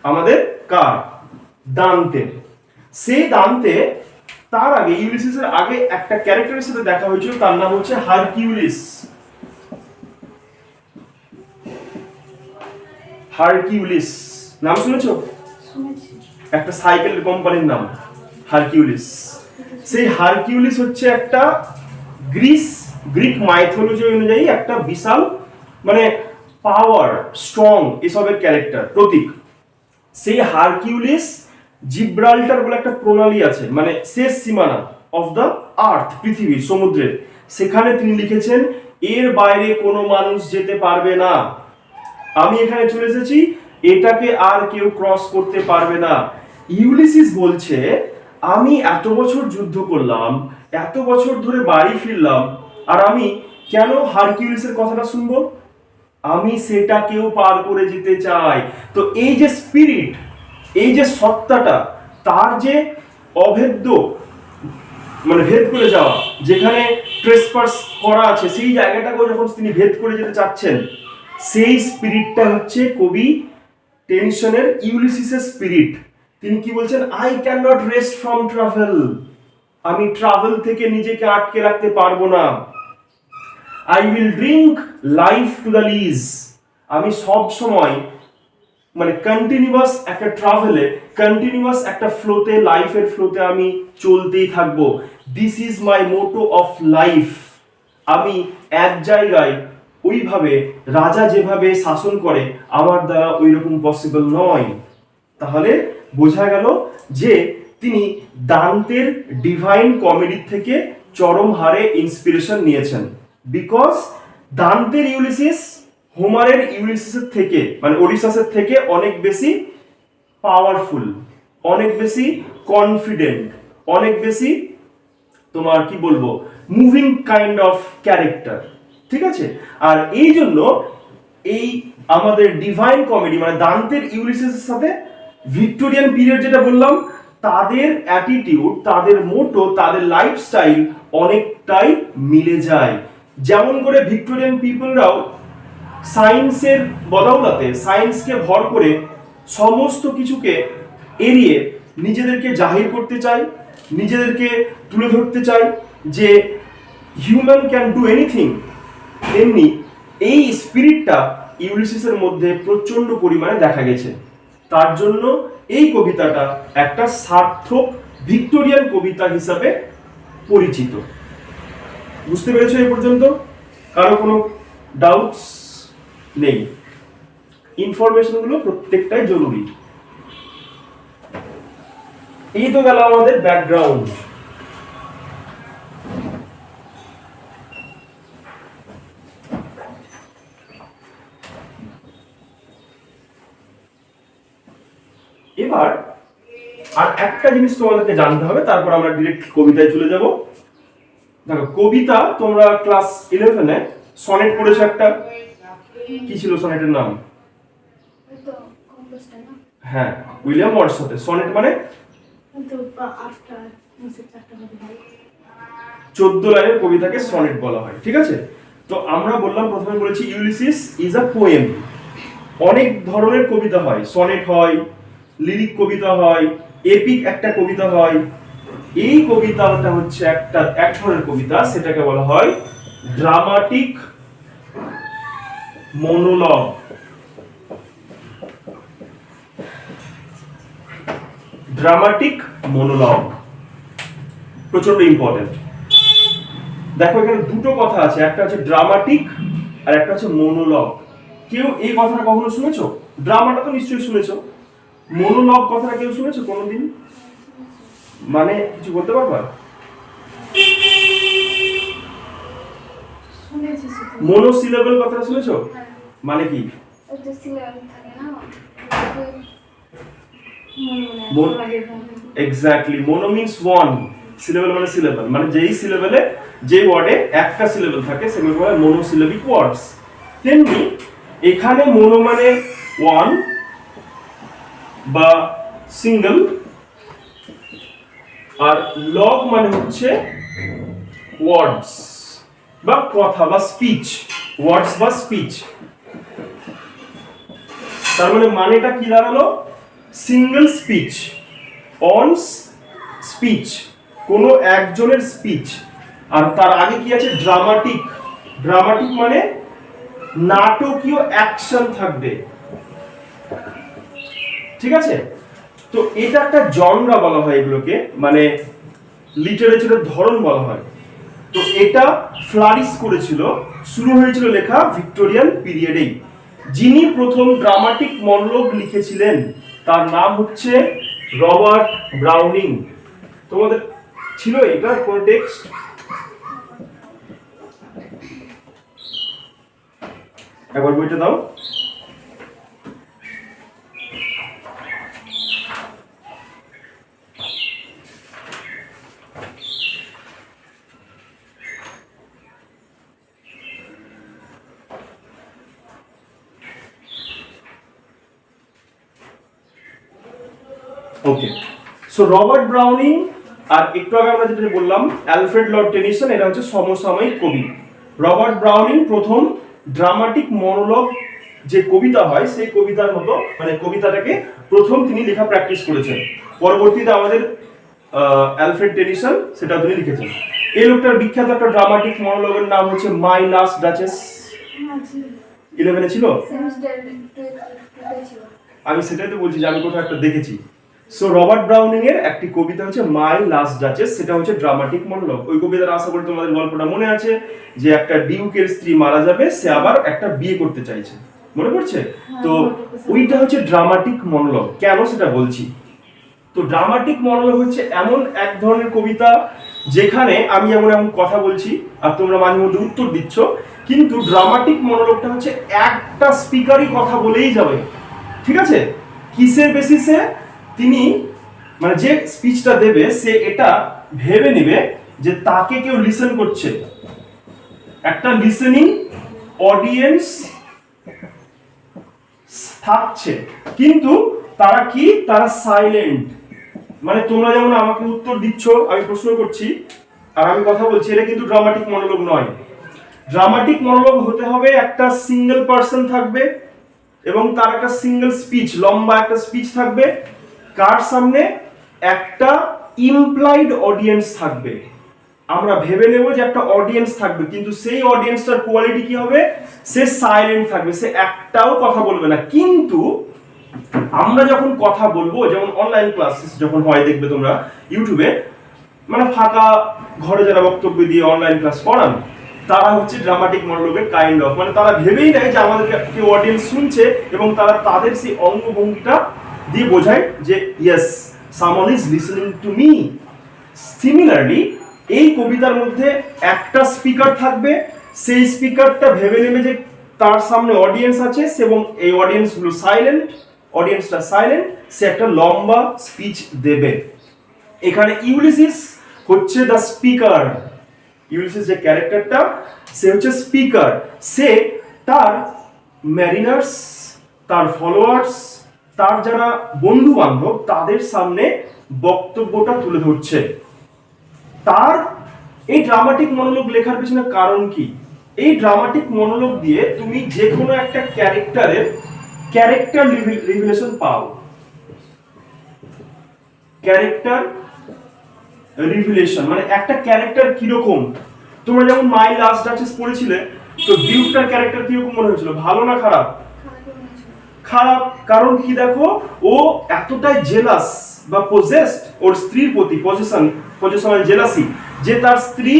Speaker 1: আমাদের কার, দান্তে। সেই দান্তে তার আগে, ইউলিসিসের আগে একটা ক্যারেক্টারের সাথে দেখা হয়েছিল, তার নাম হচ্ছে হারকিউলিস। হারকিউলিস নাম শুনেছো? একটা সাইকেল কোম্পানির নাম হারকিউলিস। সেই হারকিউলিস হচ্ছে একটা গ্রিক মাইথোলজি অনুযায়ী একটা বিশাল মানে পাওয়ার, স্ট্রং এসবের ক্যারেক্টার, প্রতীক। সেই হারকিউলিস জিব্রাল্টার বলে একটা প্রণালী আছে, মানে শেষ সীমানা অফ দ্য আর্থ, পৃথিবীর, সমুদ্রের, সেখানে তিনি লিখেছেন এর বাইরে কোনো মানুষ যেতে পারবে না, আমি এখানে চলে এসেছি, এটাকে আর কেউ ক্রস করতে পারবে না। ইউলিসিস বলছে আমি এত বছর যুদ্ধ করলাম, এত বছর ধরে বাড়ি ফিরলাম, আর আমি কেন হারকিউলিসের কথাটা শুনবো? আমি সেটাকেও পার করে যেতে চাই। তো এই যে স্পিরিট, এই যে সত্তাটা, তার যে অভেদ্য মানে ভেদ করে যাওয়া, যেখানে ট্রেসপাস করা আছে সেই জায়গাটাকেও যখন তিনি ভেদ করে যেতে চাচ্ছেন, সেই স্পিরিটটা হচ্ছে কবি টেনশনের ইউলিসিসের স্পিরিট। তিনি কি বলছেন, I can not rest from travel, আমি ট্রাভেল থেকে নিজেকে আটকে রাখতে পারবো না। I will drink life to the lees, আমি সব সময় মানে কন্টিনিউয়াস একটা ট্রাভেলে, কন্টিনিউয়াস একটা ফ্লোতে, লাইফের ফ্লোতে আমি চলতেই থাকবো। This is my motto of life. আমি এক জায়গায় ওইভাবে, রাজা যেভাবে শাসন করে, আমার দ্বারা ওই রকম পসিবল নয়। তাহলে বোঝা গেল যে তিনি দান্তের ডিভাইন কমেডি থেকে চরম হারে ইন্সপিরেশন নিয়েছেন। বিকজ দান্তের ইউলিসিস হোমারের ইউলিসিসের থেকে, মানে ওডিসাসের থেকে অনেক বেশি পাওয়ারফুল, অনেক বেশি কনফিডেন্ট, অনেক বেশি তোমার কি বলবো মুভিং কাইন্ড অফ ক্যারেক্টার, ঠিক আছে। আর এই জন্য এই আমাদের ডিভাইন কমেডি মানে দান্তের ইউলিসিসের সাথে ভিক্টোরিয়ান পিরিয়ড যেটা বললাম, তাদের অ্যাটিটিউড, তাদের মোটো, তাদের লাইফস্টাইল অনেকটাই মিলে যায়। যেমন করে ভিক্টোরিয়ান পিপলরাও সায়েন্সের বদৌলতে, সায়েন্সকে ভর করে সমস্ত কিছুকে এড়িয়ে নিজেদেরকে জাহির করতে চায়, নিজেদেরকে তুলে ধরতে চায় যে হিউম্যান ক্যান ডু এনিথিং, তেমনি এই স্পিরিটটা ইউলিসিসের মধ্যে প্রচন্ড পরিমাণে দেখা গেছে। তার জন্য এই কবিতাটা একটা সার্থক ভিক্টোরিয়ান কবিতা হিসাবে পরিচিত। বুঝতে পেরেছো এই পর্যন্ত? কারো কোনো ডাউটস নেই? ইনফরমেশন গুলো প্রত্যেকটাই জরুরি। এই তো গেল আমাদের ব্যাকগ্রাউন্ড। এবার আর একটা জিনিস তোমাদেরকে জানতে হবে, তারপর আমরা ডিরেক্ট কবিতায় চলে যাব। দেখো, কবিতা তোমরা ক্লাস 11-এ সনেট পড়েছো একটা, কি ছিল সনেটের নাম? হ্যাঁ, উইলিয়াম ওয়ার্ডসওয়ার্থের সনেট মানে 14 লাইনের কবিতাকে সনেট বলা হয়, ঠিক আছে। তো আমরা বললাম, প্রথমে বলেছি ইউলিসিস ইজ আ পোয়েম। অনেক ধরনের কবিতা হয়, সনেট হয়, লিরিক কবিতা হয়, এপিক একটা কবিতা হয়। এই কবিতাটা হচ্ছে এক ধরনের কবিতা, সেটাকে বলা হয় ড্রামাটিক মনোলগ। ড্রামাটিক মনোলগ প্রচন্ড ইম্পর্টেন্ট। দেখো এখানে দুটো কথা আছে, একটা হচ্ছে ড্রামাটিক আর একটা হচ্ছে মনোলগ। কেউ এই কথাটা কখনো শুনেছো? ড্রামাটা তো নিশ্চয়ই শুনেছো, মনোলগ কথাটা কেউ শুনেছো কোনোদিন? মানে কিছু বলতে পারবা? মনোসিলেবল কথাটা শুনেছো? মানে কি? Exactly, mono means one, syllable মানে সিলেবল, মানে যেই সিলেবলে যে ওয়ার্ডে একটা সিলেবল থাকে সেগুলো বলা হয় মনোসিলেবিক ওয়ার্ডস। তেমনি এখানে মোনো মানে ওয়ান বা সিঙ্গেল, আর লগ মানে হচ্ছে ওয়ার্ডস বা কথা বা স্পিচ, ওয়ার্ডস বা স্পিচ। তার মানে মানেটা কি দাঁড়ালো? সিঙ্গেল স্পিচ, অন স্পিচ, কোনো একজনের স্পিচ। আর তার আগে কি আছে? ড্রামাটিক। ড্রামাটিক মানে নাটকীয় অ্যাকশন থাকবে, ঠিক আছে? তো এটা একটা জনরা বলা হয় এগুলোকে, মানে লিটারেচারের ধরন বলা হয়। তো এটা ফ্লারিশ করেছিল, শুরু হয়েছিল লেখা ভিক্টোরিয়ান পিরিয়ডেই। যিনি প্রথম ড্রামাটিক মনোলগ লিখেছিলেন তার নাম হচ্ছে রবার্ট ব্রাউনিং। তোমাদের ছিল এটা কোন টেক্সট? একবার বইটা দাও। ওকে, সো রবার্ট ব্রাউনিং আর একটু আগে আমরা যেটা বললাম অ্যালফ্রেড লর্ড টেনিসন, এরা হচ্ছে সমসাময়িক কবি। রবার্ট ব্রাউনিং প্রথম ড্রামাটিক মনোলগ যে কবিতা হয় সেই কবিতার মতো, মানে কবিতাটাকে প্রথম তিনি লেখা প্র্যাকটিস করেছেন। পরবর্তীতে আমাদের অ্যালফ্রেড টেনিসন সেটা তিনি লিখেছেন। এই লোকটার বিখ্যাত একটা ড্রামাটিক মনোলগের নাম হচ্ছে মাই লাস্ট ডাচেস। 11 ছিল? আমি সেটাই তো বলছি যে আমি কোথাও একটা দেখেছি। সো রবার্ট ব্রাউনিং এর একটি কবিতা হচ্ছে মাই লাস্ট ডাচেস, সেটা হচ্ছে ড্রামাটিক মনোলগ। ওই কবিতার আশা করি তোমাদের গল্পটা মনে আছে, যে একটা ডিউকের স্ত্রী মারা যাবে, সে আবার একটা বিয়ে করতে চাইছে, মনে পড়ছে তো? ওইটা হচ্ছে ড্রামাটিক মনোলগ। কেন সেটা বলছি। তো ড্রামাটিক মনোলগ হচ্ছে এমন এক ধরনের কবিতা যেখানে আমি এমন এমন কথা বলছি আর তোমরা মাঝে মধ্যে উত্তর দিচ্ছ, কিন্তু ড্রামাটিক মনোলগটা হচ্ছে একটা স্পিকারই কথা বলেই যাবে, ঠিক আছে? কিসের বেসিসে? তিনি মানে যে স্পিচটা দেবে সে এটা ভেবে নেবে যে তাকে কেউ লিসেন করছে, একটা লিসেনিং অডিয়েন্স থাকছে, কিন্তু তারা কি? তারা সাইলেন্ট। মানে তোমরা যেমন আমাকে উত্তর দিচ্ছ, আমি প্রশ্ন করছি আর আমি কথা বলছি, এটা কিন্তু ড্রামাটিক মনোলগ নয়। ড্রামাটিক মনোলগ হতে হবে একটা সিঙ্গেল পার্সন থাকবে এবং তার একটা সিঙ্গেল স্পিচ, লম্বা একটা স্পিচ থাকবে, কার সামনে? একটা ইমপ্লাইড অডিয়েন্স থাকবে। আমরা ভেবে নেব যে একটা অডিয়েন্স থাকবে, কিন্তু সেই অডিয়েন্সটার কোয়ালিটি কি হবে? সে সাইলেন্ট থাকবে, সে একটাও কথা বলবে না। কিন্তু আমরা যখন কথা বলবো, যেমন অনলাইন ক্লাস যখন হয় দেখবে তোমরা ইউটিউবে, মানে ফাঁকা ঘরে যারা বক্তব্য দিয়ে অনলাইন ক্লাস করান, তারা হচ্ছে ড্রামাটিক মনোলগের কাইন্ড অফ, মানে তারা ভেবেই নেয় যে আমাদেরকে কেউ অডিয়েন্স শুনছে এবং তারা তাদের সেই অঙ্গভঙ্গিটা দিয়ে বোঝায় যে yes, someone is listening to me. Similarly এই কবিতার মধ্যে একটা স্পিকার থাকবে, সেই স্পিকারটা ভেবে নেবে যে তার সামনে অডিয়েন্স আছে এবং এই অডিয়েন্সগুলো সাইলেন্ট, অডিয়েন্সটা সাইলেন্ট, সে একটা লম্বা স্পিচ দেবে। এখানে ইউলিসিস হচ্ছে দ্য স্পিকার। ইউলিসিস যে ক্যারেক্টারটা, সে হচ্ছে স্পিকার। সে তার ম্যারিনার্স, তার ফলোয়ার্স, তার যারা বন্ধু বান্ধব, তাদের সামনে বক্তব্যটা তুলে ধরছে। তার এই ড্রামাটিক মনোলগ লেখার পিছনে কারণ কি? এই ড্রামাটিক মনোলগ দিয়ে তুমি যে কোনো একটা ক্যারেক্টারের ক্যারেক্টার রিভিলেশন পাও। ক্যারেক্টার রিভিলেশন মানে একটা ক্যারেক্টার কিরকম। তোমরা যেমন মাই লাস্ট ডাচেস পড়েছিলে, তো ডিউকটার ক্যারেক্টার কিরকম মনে হয়েছিল? ভালো না খারাপ? খারাপ। কারণ কি? দেখো, ও এতটাই জেলাস বা possessed ওর স্ত্রীর প্রতি পজিশনাল জেলাসি, যে তার স্ত্রী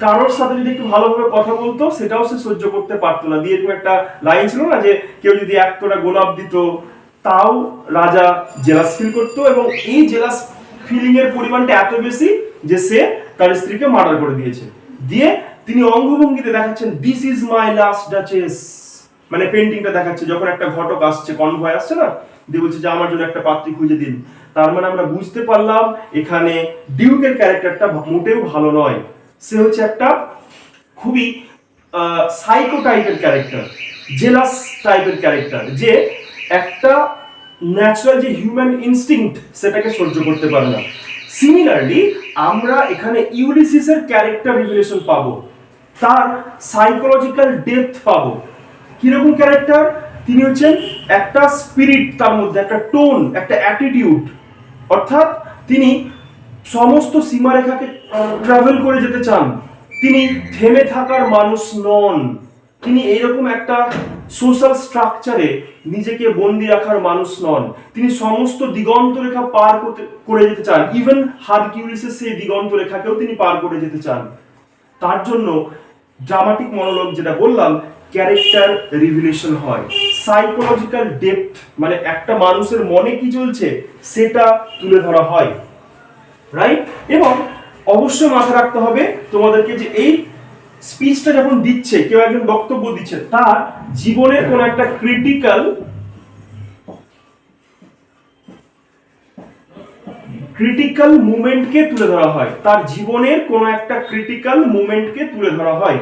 Speaker 1: কারোর সাথে যদি একটু ভালোভাবে কথা বলতো সেটাও সে সহ্য করতে পারতো না। দিয়ে এরকম একটা লাইন ছিল না যে কেউ যদি এক তোড়া গোলাপ দিত তাও রাজা জেলাস ফিল করতো, এবং এই জেলাস ফিলিং এর পরিমাণটা এত বেশি যে সে তার স্ত্রীকে মার্ডার করে দিয়েছে। দিয়ে তিনি অঙ্গভঙ্গিতে দেখাচ্ছেন this is my last duchess, মানে পেন্টিংটা দেখাচ্ছে যখন একটা ঘটক আসছে, কনভয় আসছে না, দিয়ে বলছে যে আমার জন্য একটা পাত্রী খুঁজে দিন। তার মানে আমরা বুঝতে পারলাম এখানে ডিউকের ক্যারেক্টারটা মোটেও ভালো নয়। সে হচ্ছে একটা খুবই সাইকো টাইপের ক্যারেক্টার, জেলাস টাইপের ক্যারেক্টার, যে একটা ন্যাচারাল যে হিউম্যান ইনস্টিংক্ট সেটাকে সহ্য করতে পারে না। সিমিলারলি আমরা এখানে ইউলিসিসের ক্যারেক্টার রিভিলেশন পাবো, তার সাইকোলজিক্যাল ডেপথ পাবো। কিরকম ক্যারেক্টার? তিনি হচ্ছেন একটা স্পিরিট, তার মধ্যে একটা টোন, একটা অ্যাটিটিউড, অর্থাৎ তিনি সমস্ত সীমারেখাকে ট্রাভেল করে যেতে চান। তিনি থেমে থাকার মানুষ নন, তিনি এইরকম একটা সোশ্যাল স্ট্রাকচারে নিজেকে বন্দি রাখার মানুষ নন। তিনি সমস্ত দিগন্ত রেখা পার করে যেতে চান, ইভেন হারকিউলিসের সেই দিগন্ত রেখাকেও তিনি পার করে যেতে চান। তার জন্য ড্রামাটিক মনোলগ, যেটা বললাম, ক্যারেক্টার রিভিলেশন হয়, সাইকোলজিক্যাল ডেপথ, মানে একটা মানুষের মনে কি চলছে সেটা তুলে ধরা হয়, রাইট? এবং অবশ্যই মাথায় রাখতে হবে তোমাদেরকে যে এই স্পিচটা যখন দিচ্ছে, কেউ একজন বক্তব্য দিচ্ছে, তার জীবনের কোন একটা ক্রিটিক্যাল মুমেন্টকে তুলে ধরা হয়, তার জীবনের কোন একটা ক্রিটিক্যাল মুমেন্টকে তুলে ধরা হয়।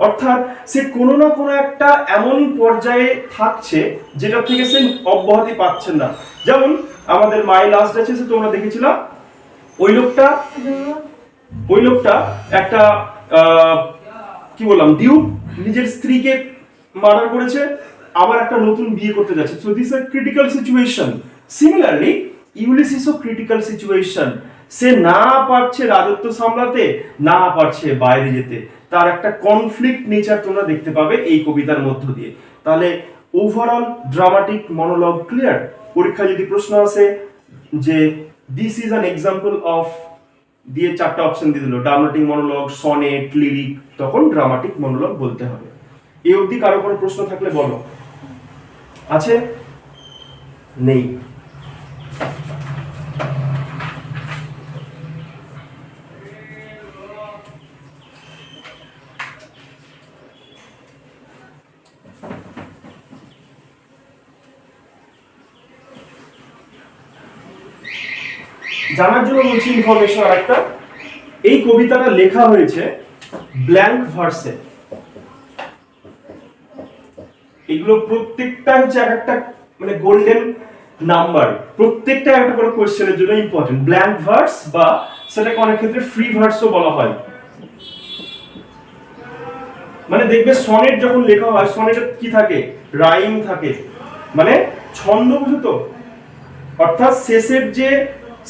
Speaker 1: অর্থাৎ সে কোনো না কোনো একটা এমন পর্যায়ে থাকছে যেটা থেকে সে অব্যাহতি পাচ্ছেন না। যেমন আমাদের মাই লাস্ট ডাচেসে তোমরা দেখেছিলাম ওই লোকটা একটা কি বললাম, ডিউক নিজের স্ত্রীকে মার্ডার করেছে, আবার একটা নতুন বিয়ে করতে যাচ্ছে। So this is a critical situation. Similarly ইউলিসিসও ক্রিটিক্যাল সিচুয়েশন, সে না পারছে রাজত্ব সামলাতে, না পারছে বাইরে যেতে, তার একটা কনফ্লিক্ট নেচার তোমরা দেখতে পাবে এই কবিতার মধ্য দিয়ে। তাহলে ওভারঅল ড্রামাটিক মনোলগ ক্লিয়ার? পরীক্ষা যদি প্রশ্ন আসে যে this is an example of, দিয়ে চারটা অপশন দিয়ে দিল, ড্রামাটিক মনোলগ, সনেট, লিরিক, তখন ড্রামাটিক মনোলগ বলতে হবে। এই অবধি কারো কোনো প্রশ্ন থাকলে বলো। আছে? নেই? জানার জন্য বলছি ইনফরমেশন আরেকটা, এই কবিতাটা লেখা হয়েছে ব্ল্যাঙ্ক ভার্সে। এগুলো প্রত্যেকটা হচ্ছে একটা মানে গোল্ডেন নাম্বার, প্রত্যেকটা একটা করে কোশ্চেনের জন্য ইম্পর্টেন্ট। ব্ল্যাঙ্ক ভার্স বা সেটাকে অনেক ক্ষেত্রে ফ্রি ভার্সও বলা হয়। মানে দেখবে সনেট যখন লেখা হয়, সনেটে কি থাকে? রাইম থাকে, মানে ছন্দ, বুঝো তো? অর্থাৎ শেষের যে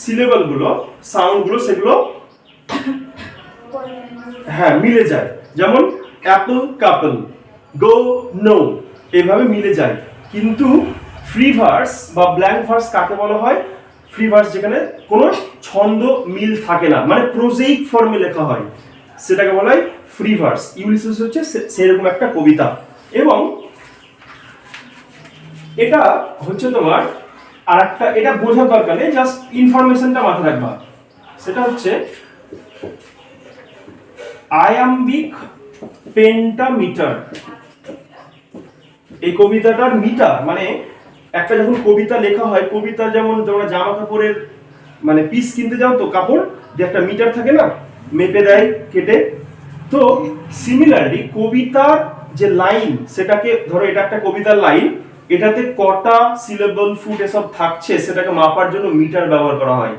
Speaker 1: সিলেবল গুলো, সাউন্ড গুলো, সেগুলো হ্যাঁ মিলে যায়। যেমন অ্যাপল কাপল, গো নো, এভাবে মিলে যায়। কিন্তু ফ্রি ভার্স বা ব্ল্যাঙ্ক ভার্স কাকে বলা হয়? ফ্রি ভার্স যেখানে কোনো ছন্দ মিল থাকে না, মানে প্রোজেইক ফর্মে লেখা হয়, সেটাকে বলা হয় ফ্রি ভার্স। ইউলিসিস হচ্ছে সেরকম একটা কবিতা। এবং এটা হচ্ছে তোমার আর একটা, এটা বোঝার দরকার নেই, জাস্ট ইনফরমেশনটা মাথায় রাখবা। সেটা হচ্ছে আয়াম্বিক পেন্টামিটার। এই কবিতাটার মিটার মানে, একটা যখন কবিতা লেখা হয়, কবিতা যেমন তোমরা জামা কাপড়ের মানে পিস কিনতে যাও তো, কাপড় যে একটা মিটার থাকে না, মেপে দেয় কেটে, তো সিমিলারলি কবিতার যে লাইন, সেটাকে ধরো এটা একটা কবিতার লাইন, এটাতে কটা সিলেবল ফুট এসব থাকছে সেটাকে মাপার জন্য মিটার ব্যবহার করা হয়।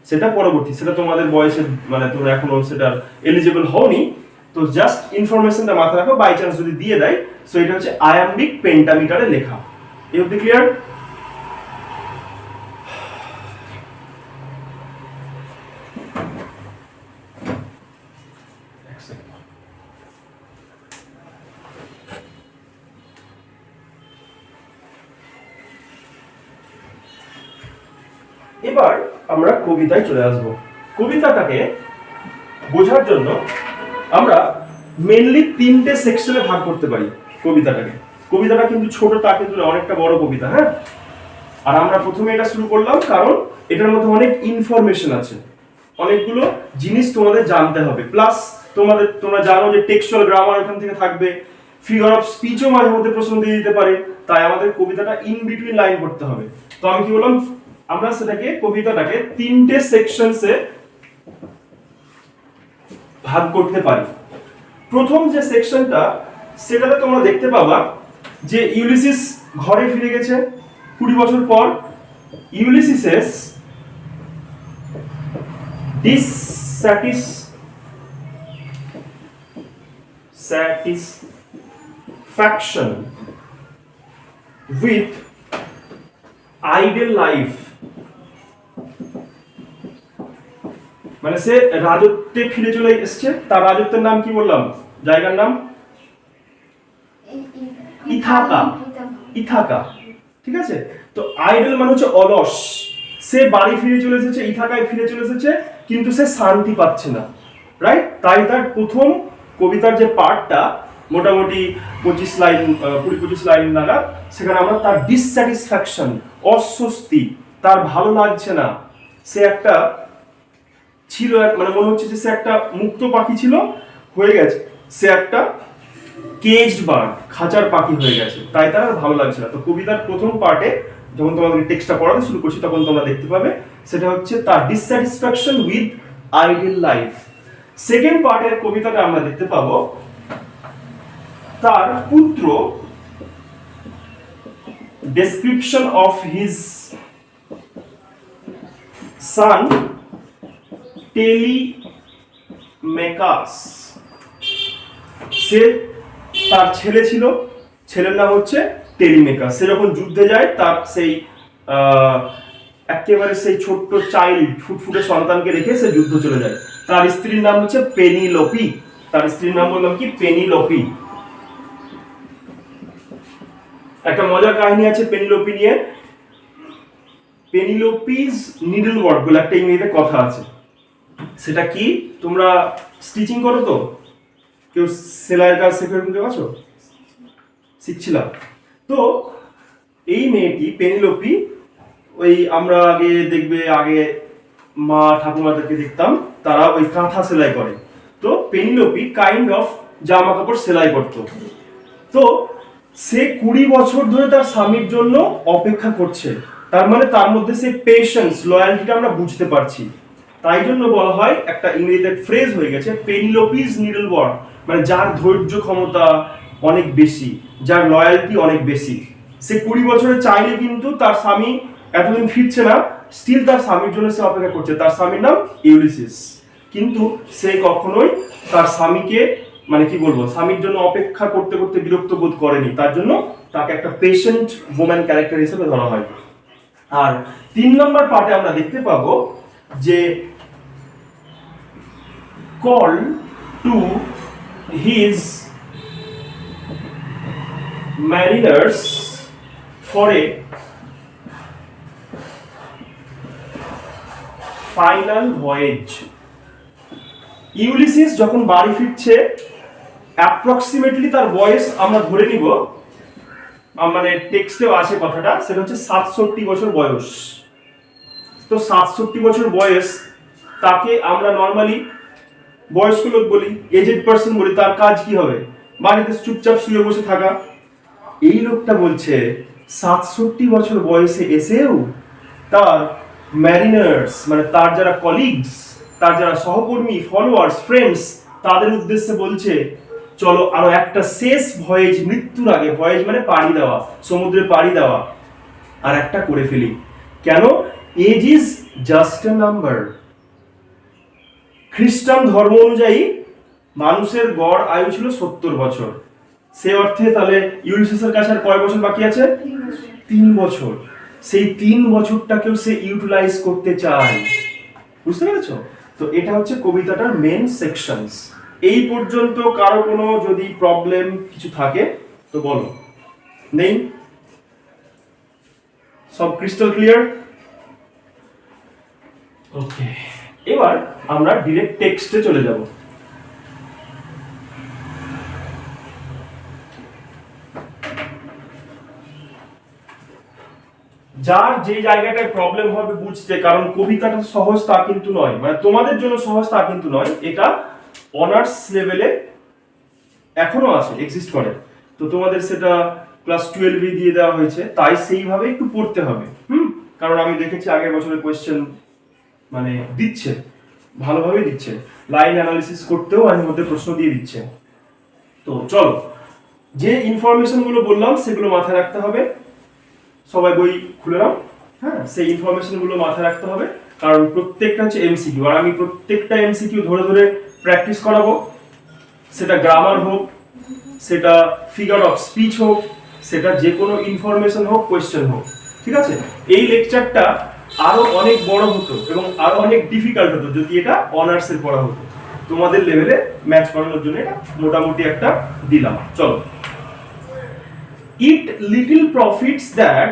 Speaker 1: সেটা পরবর্তী, সেটা তোমাদের বয়সে মানে তোমরা এখনো সেটা এলিজিবল হওনি, তো জাস্ট ইনফরমেশনটা মাথায় রাখো, বাই চান্স যদি দিয়ে দেয়। সো এটা হচ্ছে আয়াম্বিক পেন্টামিটারে লেখা। এই অবধি ক্লিয়ার? এবার আমরা কবিতায় চলে আসব। কবিতাটাকে বোঝার জন্য আমরা মেনলি 3টে সেকশনে ভাগ করতে পারি কবিতাটাকে। কবিতাটা কিন্তু ছোট, তা কিন্তু অনেকটা বড় কবিতা, হ্যাঁ। আর আমরা প্রথমে এটা শুরু করলাম কারণ এটার মধ্যে অনেক ইনফরমেশন আছে, অনেকগুলো জিনিস তোমাদের জানতে হবে। প্লাস তোমরা জানো যে টেক্সচুয়াল গ্রামার এখান থেকে থাকবে, ফিগার অফ স্পিচও মাঝে মধ্যে প্রশ্ন দিয়ে দিতে পারে, তাই আমাদের কবিতাটা ইন বিটুইন লাইন করতে হবে। তো আমি কি বললাম, আমরা সেটাকে কবিতাটাকে 3টে সেকশনসে ভাগ করতে পারি। প্রথম যে সেকশনটা, সেটাতে তোমরা দেখতে পাবা যে ইউলিসিস ঘরে ফিরে গেছে 20 বছর পর। ইউলিসিসেস dissatisfaction with ideal life, মানে সে রাজত্বে ফিরে চলে এসেছে। তার রাজত্বের নাম কি বললাম, জায়গার নাম ইথাকা, ঠিক আছে। তো আইডল মানে হচ্ছে অলস, সে বাড়ি ফিরে চলে এসেছে, ইথাকায় ফিরে চলে এসেছে, কিন্তু সে শান্তি পাচ্ছে না, রাইট। তাই তার প্রথম কবিতার যে পার্টটা মোটামুটি 20-25 লাইন নাগাদ, সেখানে আমরা তার ডিসস্যাটিসফ্যাকশন, অস্বস্তি, তার ভালো লাগছে না, সে একটা ছিল, মানে মনে হচ্ছে যে সে একটা মুক্ত পাখি ছিল, হয়ে গেছে সে একটা কেজড বার্ড, খাঁচার পাখি হয়ে গেছে, তাই তার আর ভালো লাগছে না। তো কবিতার প্রথম পার্টে যখন তোমাদের টেক্সটটা পড়াতে শুরু করছি, তখন তোমরা দেখতে পাবে সেটা হচ্ছে তার dissatisfaction with ideal life. Second পার্টের কবিতাটা আমরা দেখতে পাবো তার পুত্র, description of his son Telemachus. সে তার ছেলে ছিল, ছেলের নাম হচ্ছে টেলিমেকাস। সে যখন যুদ্ধে যায়, তার সেই একেবারে সেই ছোট্ট চাইল্ড, ফুটফুটে সন্তানকে রেখে সে যুদ্ধ চলে যায়। তার স্ত্রীর নাম হচ্ছে পেনিলোপি। তার স্ত্রীর নাম বললাম কি, পেনিলোপি। একটা মজার কাহিনী আছে পেনিলোপি নিয়ে। পেনিলোপিস নিডল ওয়ার্ক বলে একটা ইংরেজিতে কথা আছে। সেটা কি, তোমরা স্টিচিং করো তো, কেউ সেলাইয়ের কাজ শেখে, কেউ আছো, শিখছিলাম। তো এই মেয়েটি পেনিলোপি, ওই আমরা আগে দেখবে, আগে মা ঠাকুমাদেরকে দেখতাম তারা ওই কাঁথা সেলাই করে। তো পেনিলোপি কাইন্ড অফ জামা কাপড় সেলাই করতো। তো সে 20 বছর ধরে তার স্বামীর জন্য অপেক্ষা করছে। তার মানে তার মধ্যে সেই পেশেন্স, লয়ালটিটা আমরা বুঝতে পারছি। তাই জন্য বলা হয়, একটা ইংরেজিতে ফ্রেজ হয়ে গেছে, পেনিলোপিস নিডল ওয়ার্ক, মানে যার ধৈর্য ক্ষমতা অনেক বেশি, যার লয়ালটি অনেক বেশি। সে 20 বছরে চাইলে কিন্তু তার স্বামী এতদিন ফিরছে না, স্টিল তার স্বামীর জন্য সে অপেক্ষা করছে। তার স্বামীর নাম ইউলিসিস, কিন্তু সে কখনোই তার স্বামীকে, মানে কি বলবো, স্বামীর জন্য অপেক্ষা করতে করতে বিরক্ত বোধ করেনি। তার জন্য তাকে একটা পেশেন্ট ওম্যান ক্যারেক্টার হিসেবে ধরা হয়। আর 3 নম্বর পার্টে আমরা দেখতে পাবো যে call to his mariners for a final voyage। Ulysses যখন বাড়ি ফিরছে, অ্যাপ্রক্সিমেটলি তার বয়স আমরা ধরে নিব, মানে টেক্সটেও আছে কথাটা, সেটা হচ্ছে 67 বছর বয়স। তো 67 বছর বয়স, তাকে আমরা নর্মালি বয়স্ক লোক বলি, এজেড পার্সন বলি। তার কাজ কি হবে, বাড়িতে চুপচাপ শুয়ে বসে থাকা। এই লোকটা বলছে 67 বছর বয়সে এসেও তার ম্যারিনার্স, মানে তার যারা কলিগস, তার যারা সহকর্মী, ফলোয়ার্স, ফ্রেন্ডস, তাদের উদ্দেশ্যে বলছে, চলো আরো একটা শেষ ভয়েজ, মৃত্যুর আগে, ভয়েজ মানে পাড়ি দেওয়া, সমুদ্রে পাড়ি দেওয়া, আর একটা করে ফেলি। কেন? Age is just a number. খ্রিস্টান ধর্ম অনুযায়ী মানুষের গড় আয়ু ছিল 70 বছর। সে অর্থে তাহলে ইউলিসিসের কাছে আর কয় বছর বাকি আছে? 3 বছর। সেই 3 বছরটাকেও সে ইউটিলাইজ করতে চায়। বুঝতে পেরেছো? তো এটা হচ্ছে কবিতাটার মেন সেকশনস। এই পর্যন্ত কারো কোনো যদি প্রবলেম কিছু থাকে তো বলো। নেই? সব ক্রিস্টাল ক্লিয়ার? ওকে, এবার আমরা ডিরেক্ট টেক্সটে চলে যাব। যার যে জায়গাটায় প্রবলেম হবে বুঝতে, কারণ কবিতাটা সহজ তা কিন্তু নয়, মানে তোমাদের জন্য সহজ তা কিন্তু নয়, এটা অনার্স লেভেলে এখনো আছে, এক্সিস্ট করে। তো তোমাদের সেটা ক্লাস 12 দিয়ে দেওয়া হয়েছে, তাই সেইভাবে একটু পড়তে হবে। কারণ আমি দেখেছি আগের বছরের কোয়েশ্চেন মানে দিচ্ছে, ভালোভাবে দিচ্ছে, লাইন অ্যানালিসিস করতেও এর মধ্যে প্রশ্ন দিয়ে দিচ্ছে। তো চলো, যে ইনফরমেশন গুলো বললাম সেগুলো মাথায় রাখতে হবে। সবাই বই খুলে নাও। হ্যাঁ, সেই ইনফরমেশন গুলো মাথায় রাখতে হবে, কারণ প্রত্যেকটা হচ্ছে এমসিকিউ, আর আমি প্রত্যেকটা এমসিকিউ ধরে ধরে প্র্যাকটিস করাবো। সেটা গ্রামার হোক, সেটা ফিগার অফ স্পিচ হোক, সেটা যে কোনো ইনফরমেশন হোক, কোয়েশ্চেন হোক, ঠিক আছে? এই লেকচারটা আরো অনেক বড় হতো এবং আরো অনেক ডিফিকাল্ট হতো যদি এটা অনার্সের পড়া হতো। তোমাদের লেভেলে ম্যাচ করানোর জন্য এটা মোটামুটি একটা দিলাম। চলো, it little profits that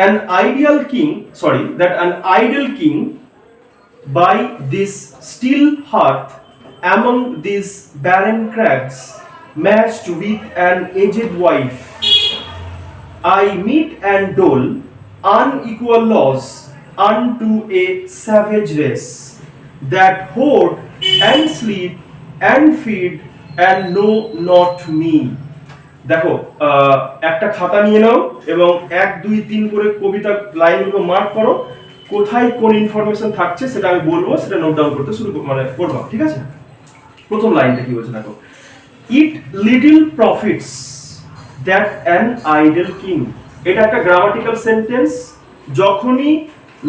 Speaker 1: an idle king by this still hearth among these barren crags matched with an aged wife. I meet and dole unequal laws unto a savage race that hoard and sleep and feed and know not me. দেখো, একটা খাতা নিয়ে নাও এবং 1 2 3 করে কবিতা লাইনগুলো mark করো, কোথায় কোন ইনফরমেশন থাকছে সেটা আমি বলবো, সেটা নোট ডাউন করতে শুরু মানে করবা, ঠিক আছে? প্রথম লাইনটা কি বলছে দেখো, ইট little profits that an idol king. এটা একটা গ্রামাটিক্যাল সেন্টেন্স। যখনই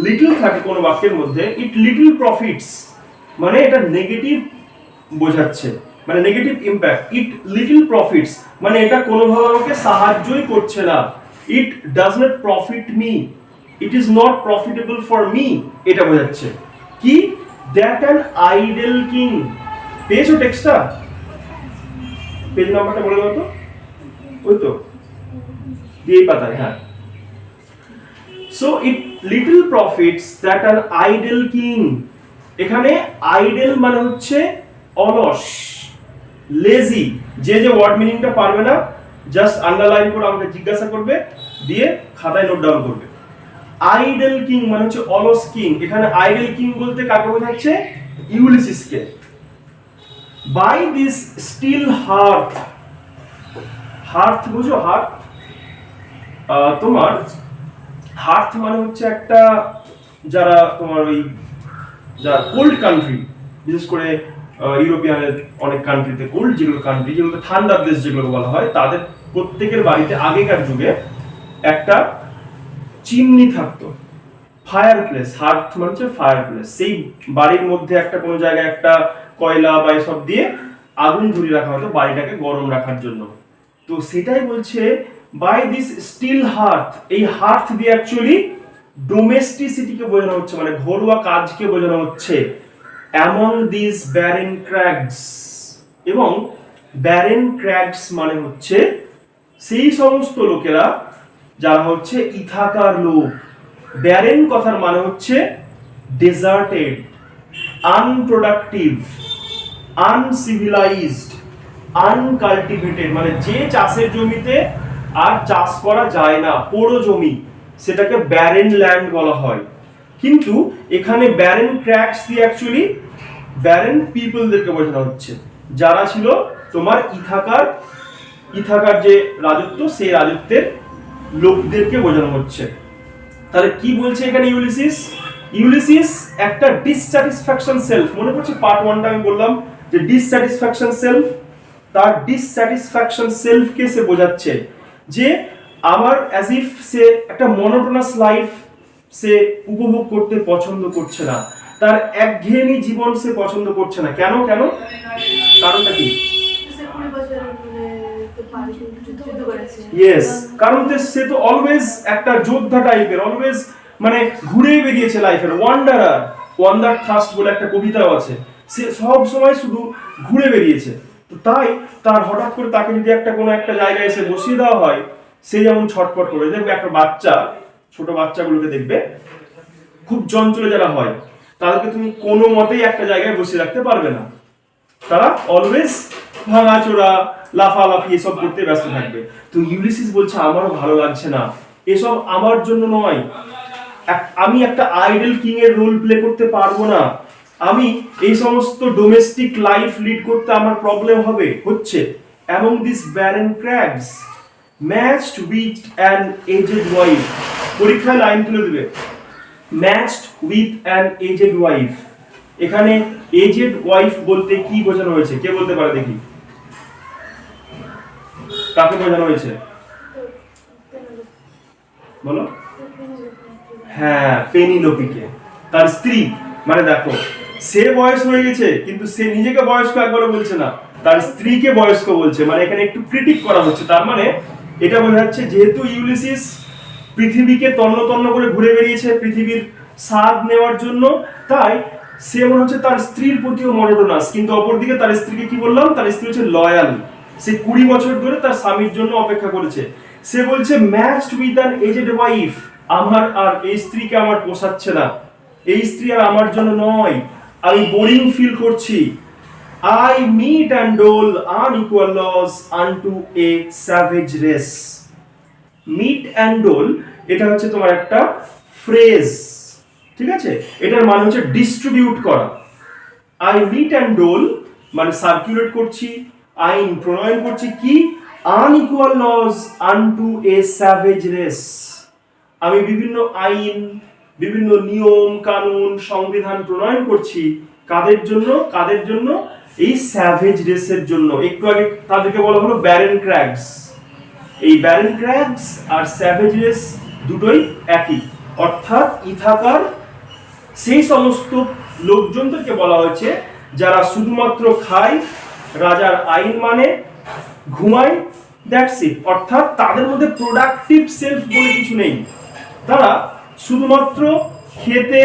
Speaker 1: লিটল থাকে কোনো বাক্যের মধ্যে, ইট লিটল প্রফিটস মানে এটা নেগেটিভ বোঝাচ্ছে, মানে নেগেটিভ ইম্প্যাক্ট। ইট লিটল প্রফিটস মানে এটা কোনোভাবে আমাকে সাহায্যই করছে না। It does not profit me, it is not profitable for me, এটা বোঝাচ্ছে কি? That an idol king. পেয়েছো টেক্সটটা? পেজ নাম্বারটা বলে দাও তো। ওই তো এই পাতায়, হ্যাঁ। So it little profits that an idol king. এখানে আইডল মানে হচ্ছে অলস, লেজি। যে ওয়ার্ড মিনিংটা পারবে না জাস্ট আন্ডারলাইন করে আমাকে জিজ্ঞাসা করবে, দিয়ে খাতায় নোট ডাউন করবে। আইডল কিং মানে হচ্ছে অলস কিং। এখানে আইডল কিং বলতে কাকে বোঝাচ্ছে? ইউলিসিসকে। By this still hearth, hearth বুঝো? হার্থ, তোমার হার্থ মানে হচ্ছে একটা, যারা তোমার ওই যারা কোল্ড কান্ট্রি, বিশেষ করে ইউরোপিয়ানের অনেক কান্ট্রিতে কোল্ড, যেগুলো কান্ট্রি, যেগুলো ঠান্ডার দেশ যেগুলো বলা হয়, তাদের প্রত্যেকের বাড়িতে আগেকার যুগে একটা চিমনি থাকতো, ফায়ার প্লেস। হার্থ মানে হচ্ছে ফায়ার প্লেস। সেই বাড়ির মধ্যে একটা কোনো জায়গায় একটা কয়লা বা এসব দিয়ে আগুন ধরিয়ে রাখা হতো বাড়িটাকে গরম রাখার জন্য। তো সেটাই বলছে বাই দিস স্টিল হার্থ। এই হার্থ দিয়ে অ্যাকচুয়ালি ডোমেস্টিসিটিকে বোঝানো হচ্ছে, মানে ঘরোয়া কাজকে বোঝানো হচ্ছে। অ্যামং দিস ব্যারেন ক্র্যাগস, এবং ব্যারেন ক্র্যাগস মানে হচ্ছে সেই সমস্ত লোকেরা যারা হচ্ছে ইথাকার লোক। ব্যারেন কথার মানে হচ্ছে ডেজার্টেড, আনপ্রোডাক্টিভ, আনসিভিলাইজড, আনকাল্টিভেটেড, মানে যে চাষের জমিতে আর চাষ করা যায় না, পোড়ো জমি, সেটাকে ব্যারেন ল্যান্ড বলা হয়। কিন্তু এখানে ব্যারেন ক্র্যাগস দিয়ে অ্যাকচুয়ালি ব্যারেন পিপলদেরকে বোঝানো হচ্ছে, যারা ছিল তোমার ইথাকার যে রাজত্ব, সেই রাজত্বের লোকদেরকে বোঝানো হচ্ছে। তাহলে কি বলছে এখানে ইউলিসিস? ইউলিসিস একটা ডিসস্যাটিসফ্যাকশন সেলফ, মনে পড়ছে পার্ট 1টা আমি বললাম যে ডিসস্যাটিসফ্যাকশন সেলফ, তার ডিসস্যাটিসফ্যাকশন সেলফকে সে বোঝাচ্ছে যে আমার অ্যাজ ইফ সে একটা মনোটোনাস লাইফ সে উপভোগ করতে পছন্দ করছে না, তার একঘেয়েমি জীবন সে পছন্দ করছে না। কেন কেন? কারণটা কি? ইয়েস, কারণ সে তো অলওয়েজ একটা যোদ্ধা টাইপের, অলওয়েজ মানে ঘুরে বেরিয়েছে লাইফের, ওয়ান্ডার থার্স্ট বলে একটা কবিতাও আছে। সে সব সময় শুধু ঘুরে বেরিয়েছে। তো তাই তার হঠাৎ করে তাকে যদি একটা কোনো একটা জায়গায় এসে বসিয়ে দেওয়া হয়, সে যেমন ছটফট করে। দেখবে একটা বাচ্চা, ছোট বাচ্চাগুলোকে দেখবে খুব চঞ্চলে যারা হয়, তাদেরকে তুমি কোনো মতেই একটা জায়গায় বসে রাখতে পারবে না। তারা অলওয়েজ ভাঙাচোরা লাফালাফি এসব করতে ব্যস্ত থাকবে। তো ইউলিসিস বলছে আমারও ভালো লাগছে না, এসব আমার জন্য নয়, আমি একটা আইডল কিং এর রোল প্লে করতে পারবো না, আমি এই সমস্ত ডোমেস্টিক লাইফ লিড করতে আমার প্রবলেম হচ্ছে। among these barren crags matched with an aged wife, পরীক্ষায় লাইন তুলে দিবে, matched with an aged wife, এখানে এজেড ওয়াইফ বলতে কি বোঝানো হয়েছে, কে বলতে পারে দেখি, কাকে বোঝানো হয়েছে বলো? হ্যাঁ, পেনিলোপিকে, তার স্ত্রী। মানে দেখো, সে বয়স হয়ে গেছে কিন্তু সে নিজেকে বয়স্ক একবারও বলছে না, তার স্ত্রীকে বয়স্ক বলছে। মানে এখানে একটু ক্রিটিক করা হচ্ছে। তার মানে এটা বোঝা যাচ্ছে যেহেতু ইউলিসিস পৃথিবীকে তন্ন তন্ন করে ঘুরে বেরিয়েছে পৃথিবীর স্বাদ নেওয়ার জন্য, তাই সে মনে হচ্ছে তার স্ত্রীর প্রতিও মনোটোনাস। কিন্তু অপরদিকে তার স্ত্রীকে কি বললাম, তার স্ত্রী হচ্ছে লয়াল, সে 20 বছর ধরে তার স্বামীর জন্য অপেক্ষা করেছে। সে বলছে matched with an aged wife, আমার আর এই স্ত্রীকে আমার পোষাচ্ছে না, এই স্ত্রী আর আমার জন্য নয়, আমি বোরিং ফিল করছি। I meet and dole unequal laws unto a savage race. meet and dole এটা হচ্ছে তোমার একটা ফ্রেজ, ঠিক আছে? এটার মানে হচ্ছে ডিস্ট্রিবিউট করা। I meet and dole মানে সার্কুলেট করছি, আইন প্রণয়ন করছি কি, unequal laws unto a savage race, আমি বিভিন্ন আইন, বিভিন্ন নিয়ম কানুন সংবিধান প্রণয়ন করছি কাদের জন্য, কাদের জন্য, এই স্যাভেজ রেসের জন্য। একটু আগে তাদেরকে বলা হলো ব্যারেন ক্র্যাগস, এই ব্যারেন ক্র্যাগস আর স্যাভেজ রেস দুটোই একই, অর্থাৎ ইথাকার সেই সমস্ত লোকজনদেরকে বলা হয়েছে যারা শুধুমাত্র খায়, রাজার আইন মানে, ঘুমায়, দ্যাটস ইট। অর্থাৎ তাদের মধ্যে প্রোডাক্টিভ সেলফ বলে কিছু নেই, তারা শুধুমাত্র খেতে,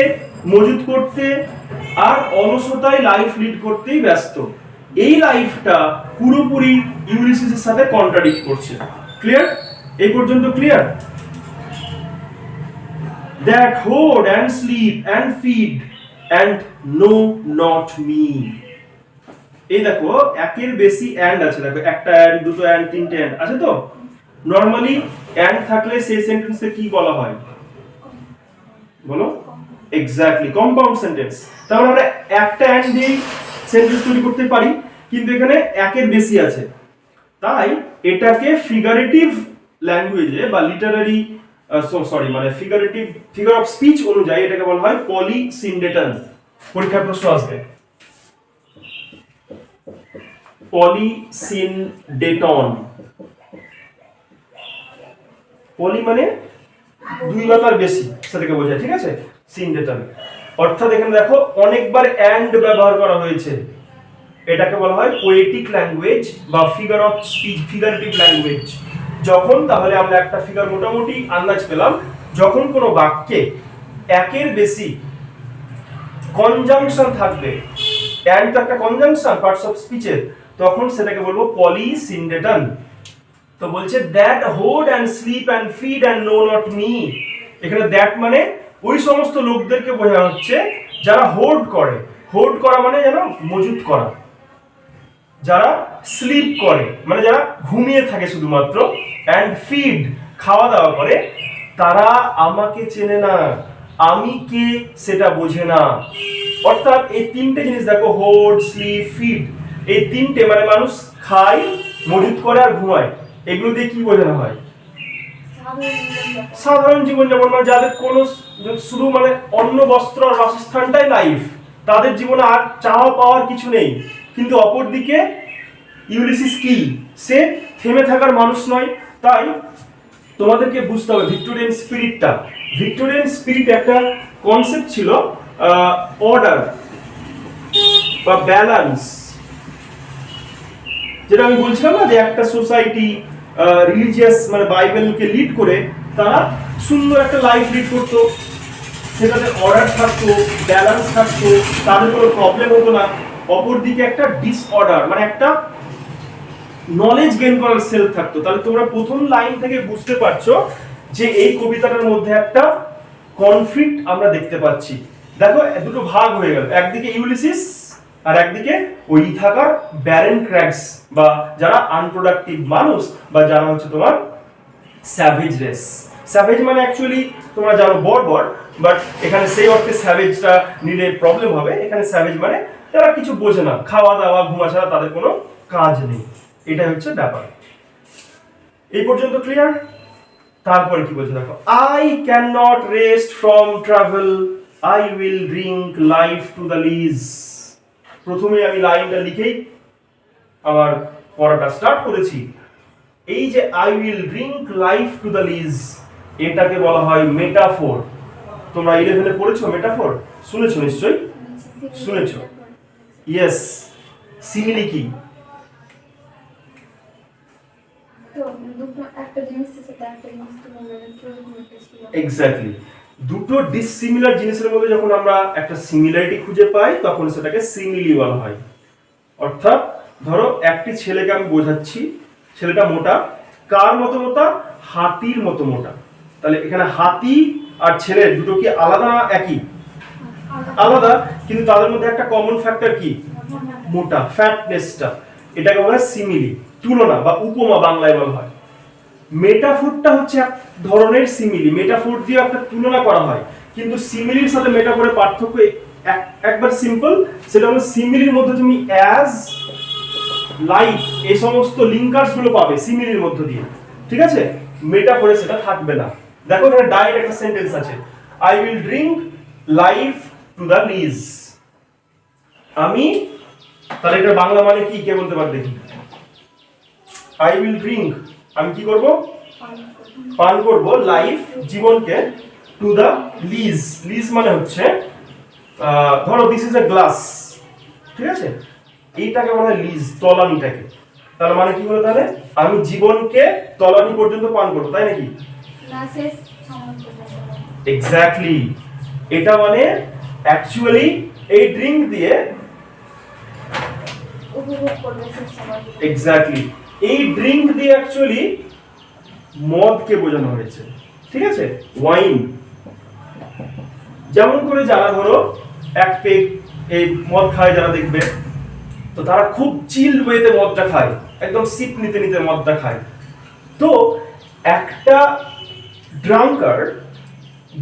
Speaker 1: মজুত করতে আর অলসতায় লাইফ লিড করতেই ব্যস্ত। এই লাইফটা পুরোপুরি ইউলিসিসের সাথে কন্ট্রাডিক্ট করছে। ক্লিয়ার? এই পর্যন্ত clear? that hoard and sleep and feed and know not me, এই দেখো একের বেশি অ্যান্ড আছে, দেখো একটা অ্যান্ড, দুটো অ্যান্ড, তিনটে অ্যান্ড আছে। তো নরমালি অ্যান্ড থাকলে সেই সেন্টেন্সে কি বলা হয় বলো? Exactly, compound sentence. তাহলে আমরা একটা অ্যান্ড দিয়ে সেন্টেন্স তৈরি করতে পারি, কিন্তু এখানে একের বেশি আছে, তাই এটাকে ফিগারেটিভ ল্যাঙ্গুয়েজে বা লিটারারি মানে ফিগার অফ স্পিচ অনুযায়ী এটাকে বলা হয় পলিসিনডেটন। পরীক্ষার প্রশ্ন আসবে পলিসিনডেটন। পলি মানে দুই বা তার বেশি, সেটাকে বোঝায়, ঠিক আছে? সিনডেটন অর্থাৎ এখানে দেখো অনেকবার অ্যান্ড ব্যবহার করা হয়েছে, এটাকে বলা হয় পোয়েটিক ল্যাঙ্গুয়েজ বা figure of speech, figurative language. যখন, তাহলে আমরা একটা ফিগার মোটামুটি আন্দাজ পেলাম, যখন কোনো বাক্যে একের বেশি কনজাংশন থাকবে, অ্যান্ড তো একটা কনজাংশন পার্টস অফ স্পিচের, তখন সেটাকে বলবো পলিসিনডেটন। তো বলছে that hoard and sleep and feed and know not me, এখানে দ্যাট মানে ওই সমস্ত লোকদেরকে বোঝানো হচ্ছে যারা হোড করে, হোড করা মানে যেন মজুত করা, যারা স্লিপ করে মানে যারা ঘুমিয়ে থাকে শুধুমাত্র, অ্যান্ড ফিড খাওয়া দাওয়া করে, তারা আমাকে চেনে না, আমি কে সেটা বোঝে না। অর্থাৎ এই তিনটে জিনিস দেখো, হোড, স্লিপ, ফিড, এই তিনটে মানে মানুষ খায়, মজুত করে আর ঘুমায়, এগুলো দিয়ে কি বোঝানো হয়? সাধারণ জীবনযাপন, মানে যাদের কোনো শুধু মানে অন্ন বস্ত্র আর বাসস্থানটাই লাইফ, তাদের জীবনে আর চাওয়া পাওয়ার কিছু নেই। কিন্তু অপরদিকে ইউলিসিস কি, সে থেমে থাকার মানুষ নয়। তাই তোমাদেরকে বুঝতে হবে ভিক্টোরিয়ান স্পিরিটটা। ভিক্টোরিয়ান স্পিরিট একটা কনসেপ্ট ছিল অর্ডার বা ব্যালেন্স, যেটা আমি বলছিলাম না যে একটা সোসাইটি রিলিজিয়াস মানে বাইবেলকে লিড করে তারা সুন্দর একটা লাইফ লিড করতো, সেটাতে অর্ডার থাকতো, ব্যালেন্স থাকতো, তাদের কোনো প্রবলেম হতো না। অপরদিকে একটা ডিসঅর্ডার মানে একটা নলেজ গেইন করার সেলফ থাকতো। তাহলে তোমরা প্রথম লাইন থেকে বুঝতে পারছো যে এই কবিতাটার মধ্যে একটা কনফ্লিক্ট আমরা দেখতে পাচ্ছি। দেখো দুটো ভাগ হয়ে গেল, একদিকে ইউলিসিস আর একদিকে ওই ইথাকার ব্যারেন ক্র্যাগস, বা যারা আনপ্রোডাক্টিভ মানুষ, বা যারা হচ্ছে তোমার স্যাভেজ রেস। স্যাভেজ মানে অ্যাকচুয়ালি তোমরা জানো বর্বর, বাট এখানে সেই অর্থে স্যাভেজটা নিলে প্রবলেম হবে। এখানে স্যাভেজ মানে যারা কিছু বোঝে না, খাওয়া দাওয়া ঘুমা ছাড়া তাদের কোনো কাজ নেই, এটা হচ্ছে ব্যাপার। এই পর্যন্ত ক্লিয়ার? তারপরে কি বলছে দেখো, I can not rest from travel, I will drink life to the lees. প্রথমে আমি লাইনটা লিখেই আমার পড়াটা স্টার্ট করেছি। এই যে I will drink life to the lees, এটাকে বলা হয় মেটাফোর। তোমরা 11 পড়েছো মেটাফোর, শুনেছো নিশ্চয়ই, শুনেছো? ইয়েস। সিমিলি কি? এক্স্যাক্টলি, দুটো ডিসিমিলার জিনিসের মধ্যে যখন আমরা একটা সিমিলারিটি খুঁজে পাই তখন সেটাকে সিমিলি বলা হয়। অর্থাৎ ধরো একটি ছেলেকে আমি বোঝাচ্ছি, ছেলেটা মোটা, কার মতো মোটা? হাতির মতো মোটা। তাহলে এখানে হাতি আর ছেলে দুটো কি আলাদা না একই? আলাদা, কিন্তু তাদের মধ্যে একটা কমন ফ্যাক্টর কি? মোটা, ফ্যাটনেসটা। এটাকে বলা হয় সিমিলি, তুলনা বা উপমা বাংলায় বলা হয়। মেটাফোরটা হচ্ছে এক ধরনের সিমিলি, মেটাফোর দিয়ে একটা তুলনা করা হয়, কিন্তু সিমিলির সাথে মেটাফোরের পার্থক্য একবার সিম্পল। সেটা হলো সিমিলির মধ্যে তুমি অ্যাজ, লাইফ এই সমস্ত লিঙ্কার্স গুলো পাবে সিমিলির মধ্য দিয়ে, ঠিক আছে? মেটাফোরে সেটা থাকবে না। দেখো এখানে ডাইরেক্ট একটা সেন্টেন্স আছে, I will drink life to the lees. আমি, তাহলে এটা বাংলা মানে কি কে বলতে পারে দেখি? আই উইল ড্রিঙ্ক, আমি কি করব? পান করব, লাইফ জীবনকে, টু দ্য লিজ, লিজ মানে হচ্ছে ধরো দিস ইজ এ গ্লাস, ঠিক আছে? এইটাকে বলা হয় লিজ, তলানিটাকে। তার মানে কি হলো তাহলে? আমি জীবনকে তলানি পর্যন্ত পান করব, তাই নাকি? এক্স্যাক্টলি, এটা মানে অ্যাকচুয়ালি এই ড্রিঙ্ক দিয়ে এক্স্যাক্টলি এই ড্রিঙ্ক দিয়ে অ্যাকচুয়ালি মদকে বোঝানো হয়েছে, ঠিক আছে? ওয়াইন। যেমন করে যারা ধরো এক পেগ এই মদ খায়, যারা দেখবে তো তারা খুব চিল্ড ওয়েতে মদটা খায়, একদম সিপ নিতে নিতে মদটা খায়। তো একটা ড্রাঙ্কার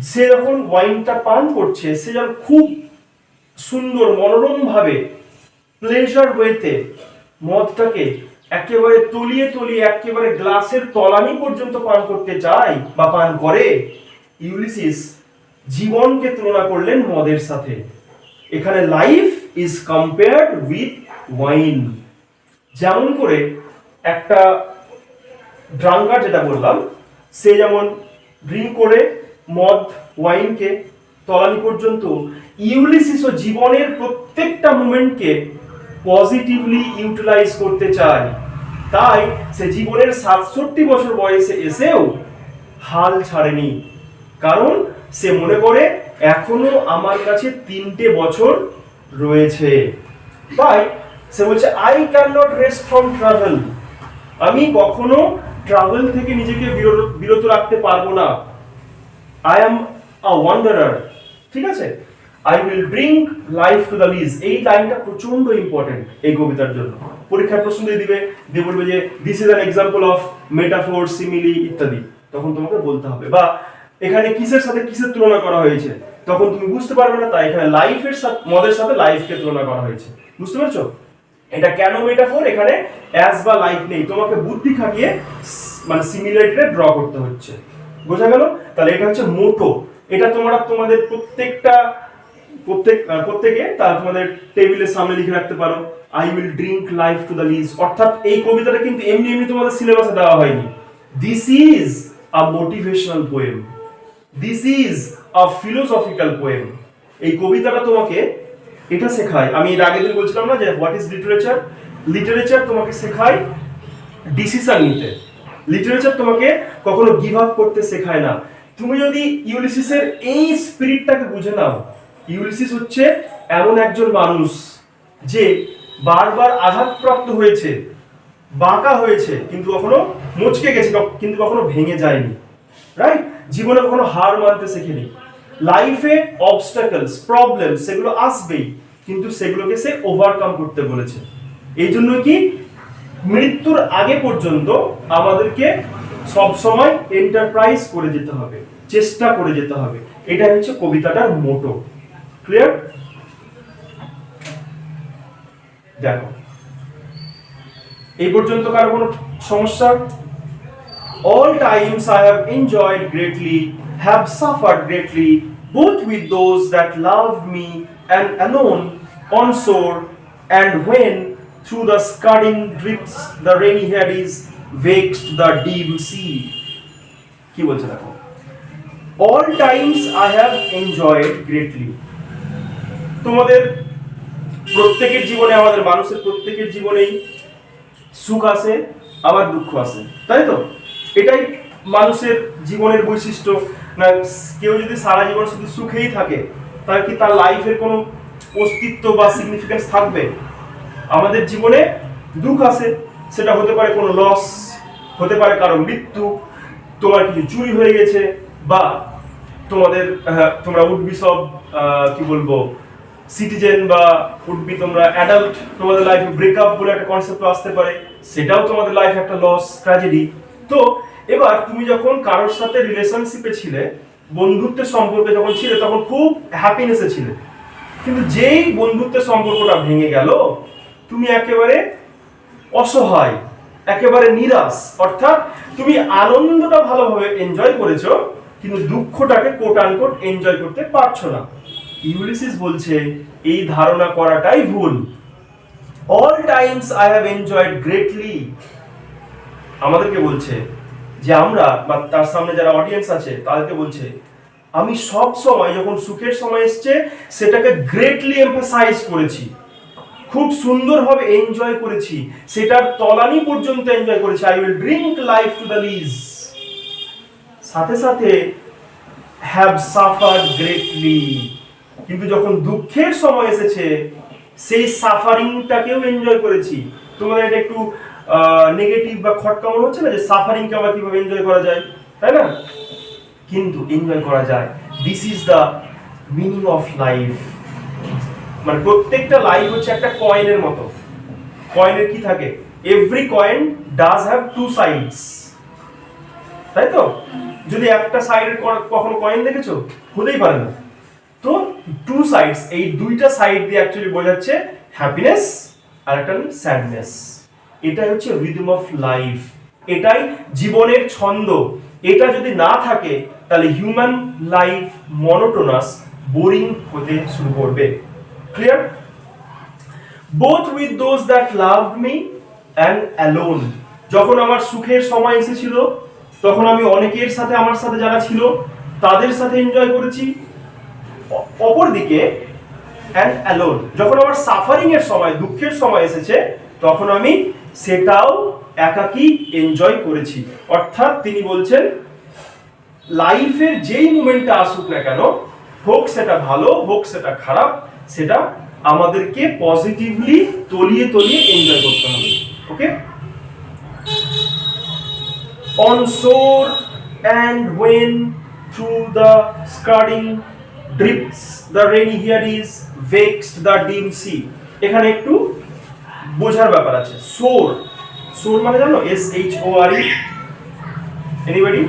Speaker 1: সে যখন ওয়াইনটা পান করছে, সে যখন খুব সুন্দর মনোরম ভাবে প্লেজার ওয়েতে মদটাকে একেবারে তলিয়ে তলিয়ে একেবারে গ্লাসের তলানি পর্যন্ত পান করতে চায় বা পান করে, ইউলিসিস জীবনকে তুলনা করলেন মদের সাথে। এখানে life is compared with wine. যেমন করে একটা ড্রাঙ্কার, যেটা বললাম, সে যেমন ড্রিঙ্ক করে মদ ওয়াইনকে তলানি পর্যন্ত, ইউলিসিস ও জীবনের প্রত্যেকটা মোমেন্টকে পজিটিভলি ইউটিলাইজ করতে চায়। তাই সে জীবনের 67 বছর বয়সে এসেও হাল ছাড়েনি, কারণ সে মনে করে এখনো আমার কাছে 3টে বছর রয়েছে। তাই সে বলছে I can not rest from travel, আমি কখনো ট্রাভেল থেকে নিজেকে বিরত রাখতে পারবো না। আই অ্যাম আ ওয়ান্ডারার, ঠিক আছে? I will drink life to the lees, এই লাইনটা প্রচন্ড ইম্পর্টেন্ট এই কবিতার জন্য। পরীক্ষার প্রশ্ন দিয়ে দিবে, দিয়ে বলবে যে this is an example of metaphor, simile ইত্যাদি, তখন তোমাকে বলতে হবে। বা এখানে কিসের সাথে কিসের তুলনা করা হয়েছে তখন তুমি বুঝতে পারবে না, তাই এখানে লাইফের সাথে, মদের সাথে লাইফকে তুলনা করা হয়েছে। বুঝতে পারছো? এটা কেন মেটাফোর? এখানে অ্যাজ বা লাইক নেই, তোমাকে বুদ্ধি খাটিয়ে মানে সিমিলারিটিটা ড্র করতে হচ্ছে। বোঝা গেল? তাহলে এটা হচ্ছে মোটো। এটা তোমরা তোমাদের প্রত্যেকে তার তোমাদের টেবিলের সামনে লিখে রাখতে পারো, I will drink life to the lees. অর্থাৎ এই কবিতাটা কিন্তু এমনি এমনি তোমাদের সিলেবাসে দেওয়া হয়নি। This is a motivational poem, this is a philosophical poem. এই কবিতাটা তোমাকে এটা শেখায়। আমি এর আগের দিন বলছিলাম না যে হোয়াট ইজ লিটারেচার? লিটারেচার তোমাকে শেখায় ডিসিশন নিতে। লিটারেচার তোমাকে কখনো গিভ আপ করতে শেখায় না। তুমি যদি ইউলিসিসের এই স্পিরিটটাকে বুঝে নাও, ইউলিসিস হচ্ছে এমন একজন মানুষ যে বারবার আঘাতপ্রাপ্ত হয়েছে, বাঁকা হয়েছে, কিন্তু কখনো মুচকে গেছে, কিন্তু কখনো ভেঙে যায়নি, রাইট? জীবনে কখনো হার মানতে শেখেনি। লাইফে অবস্টাকলস প্রবলেম সেগুলো আসবেই, কিন্তু সেগুলোকে সে ওভারকাম করতে বলেছে। এই জন্য কি মৃত্যুর আগে পর্যন্ত আমাদেরকে সব সময় এন্টারপ্রাইজ করে যেতে হবে, চেষ্টা করে যেতে হবে। এটা হচ্ছে কবিতাটার মোটো। ক্লিয়ার? দেখো এই পর্যন্ত কার কোনো সমস্যা? All times I have enjoyed greatly, have suffered greatly, both with those that loved me and alone on shore, and when through the scudding drifts the rainy Hades vexed the deep sea. কি বলছে দেখো, all times I have enjoyed greatly। তোমাদের প্রত্যেকের জীবনে, আমাদের মানুষের প্রত্যেকের জীবনেই সুখ আছে আবার দুঃখ আছে, তাই তো? এটাই মানুষের জীবনের বৈশিষ্ট্য। না কেউ যদি সারা জীবন শুধু সুখেই থাকে, তাহলে কি তার লাইফের কোনো অস্তিত্ব বা সিগনিফিকেন্স থাকবে? আমাদের জীবনে দুঃখ আছে, সেটা হতে পারে কোনো লস, হতে পারে কারো মৃত্যু, তোমার কিছু চুরি হয়ে গেছে, বা তোমরা উঠবি সব কি বলবো সিটিজেন, বা উঠবি তোমরা অ্যাডাল্ট, তোমাদের লাইফে ব্রেকআপ বলে একটা কনসেপ্ট আসতে পারে, সেটাও তোমাদের লাইফে একটা লস, ট্র্যাজেডি। তো এবার তুমি যখন কারোর সাথে রিলেশনশিপে ছিলে, বন্ধুত্বের সম্পর্কে যখন ছিলে, তখন খুব হ্যাপিনেসে ছিলে, কিন্তু যেই বন্ধুত্বের সম্পর্কটা ভেঙে গেল, তুমি একেবারে অসহায়, একেবারে নিরাশ। অর্থাৎ তুমি আনন্দটা ভালোভাবে এনজয় করেছো, কিন্তু দুঃখটাকে কোট আনকোট এনজয় করতে পারছো না। ইউলিসিস বলছে এই ধারণা করাটাই ভুল। All Times I have enjoyed greatly, আমাদেরকে বলছে যে আমরা, বা তার সামনে যারা অডিয়েন্স আছে তাদেরকে বলছে, আমি সব সময় যখন সুখের সময় এসছে সেটাকে গ্রেটলি এমফাসাইজ করেছি, খুব সুন্দরভাবে এনজয় করেছি, সেটার তলানি পর্যন্ত এনজয় করেছি। I will drink life to the lees. সাথে সাথে হ্যাভ সাফার্ড গ্রেটলি, কিন্তু যখন দুঃখের সময় এসেছে সেই সাফারিংটাকেও এনজয় করেছি। তোমাদের এটা একটু নেগেটিভ বা খটকা মনে হচ্ছে না, যে সাফারিংকে আবার কিভাবে এনজয় করা যায়, তাই না? কিন্তু এনজয় করা যায়। This is the meaning of life. মানে প্রত্যেকটা লাইফ হচ্ছে একটা কয়েনের মতো। কয়েনের কি থাকে? Every coin does have to sides, তাই তো? যদি একটা সাইডের কখনো কয়েন দেখেছো? হতেই পারে না। তো টু সাইডস, এই দুইটা সাইড দিয়ে অ্যাকচুয়ালি বোঝাচ্ছে হ্যাপিনেস আর একটা স্যাডনেস। এটাই হচ্ছে রিদম অফ লাইফ, এটাই জীবনের ছন্দ। এটা যদি না থাকে তাহলে হিউম্যান লাইফ মনোটোনাস, বোরিং হতে শুরু করবে। Clear? Both with those that loved me and alone, যখন আমার সুখের সময় এসেছিল তখন আমি অনেকের সাথে, আমার সাথে যারা ছিল তাদের সাথে এনজয় করেছি। অপরদিকে অ্যান্ড অ্যালোন, যখন আমার সাফারিং এর সময়, দুঃখের সময় এসেছে, তখন আমি সেটাও একাকী এনজয় করেছি। অর্থাৎ তিনি বলছেন লাইফের যেই মোমেন্টটা আসুক না কেন, হোক সেটা ভালো হোক সেটা খারাপ, সেটা আমাদেরকে পজিটিভলি তলিয়ে তলিয়ে এনজয় করতে হবে। ওকে? অন শোর and when through the scudding drifts the rainy Hades vexed the dim sea। এখানে একটু বোঝার ব্যাপার আছে। শোর, শোর মানে জানো? SHORE, anybody?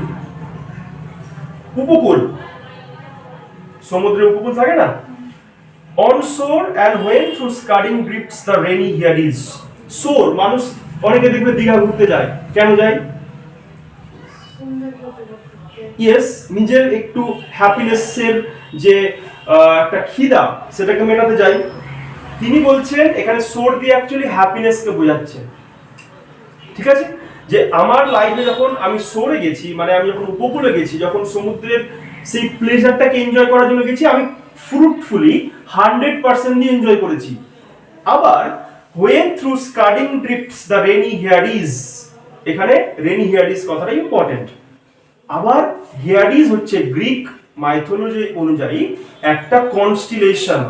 Speaker 1: উপকূল, সমুদ্রের উপকূল থাকে না? অন শোর and when through scudding drifts the rainy Hades। শোর, মানুষ অনেকে দেখবে দীঘা ঘুরতে যায়, কেন যায়? ইয়েস, নিজের একটু হ্যাপিনেসের যে একটা খিদা, সেটাকে মেটাতে যাই। তিনি বলছেন এখানে সোর দিয়ে অ্যাকচুয়ালি হ্যাপিনেসকে বোঝাচ্ছে। ঠিক আছে? যে আমার লাইফে যখন আমি সোরে গেছি, মানে আমি যখন উপকূলে গেছি, যখন সমুদ্রের সেই প্লেজারটাকে এনজয় করার জন্য গেছি, আমি ফ্রুটফুলি 100% দিয়ে এনজয় করেছি। আবার when through scudding drifts the rainy Hades, এখানে রেনি হিয়াডিস কথাটা ইম্পর্টেন্ট। আবার হিয়াডিস হচ্ছে গ্রিক মাইথোলজি অনুযায়ী একটা কনস্টিলেশন।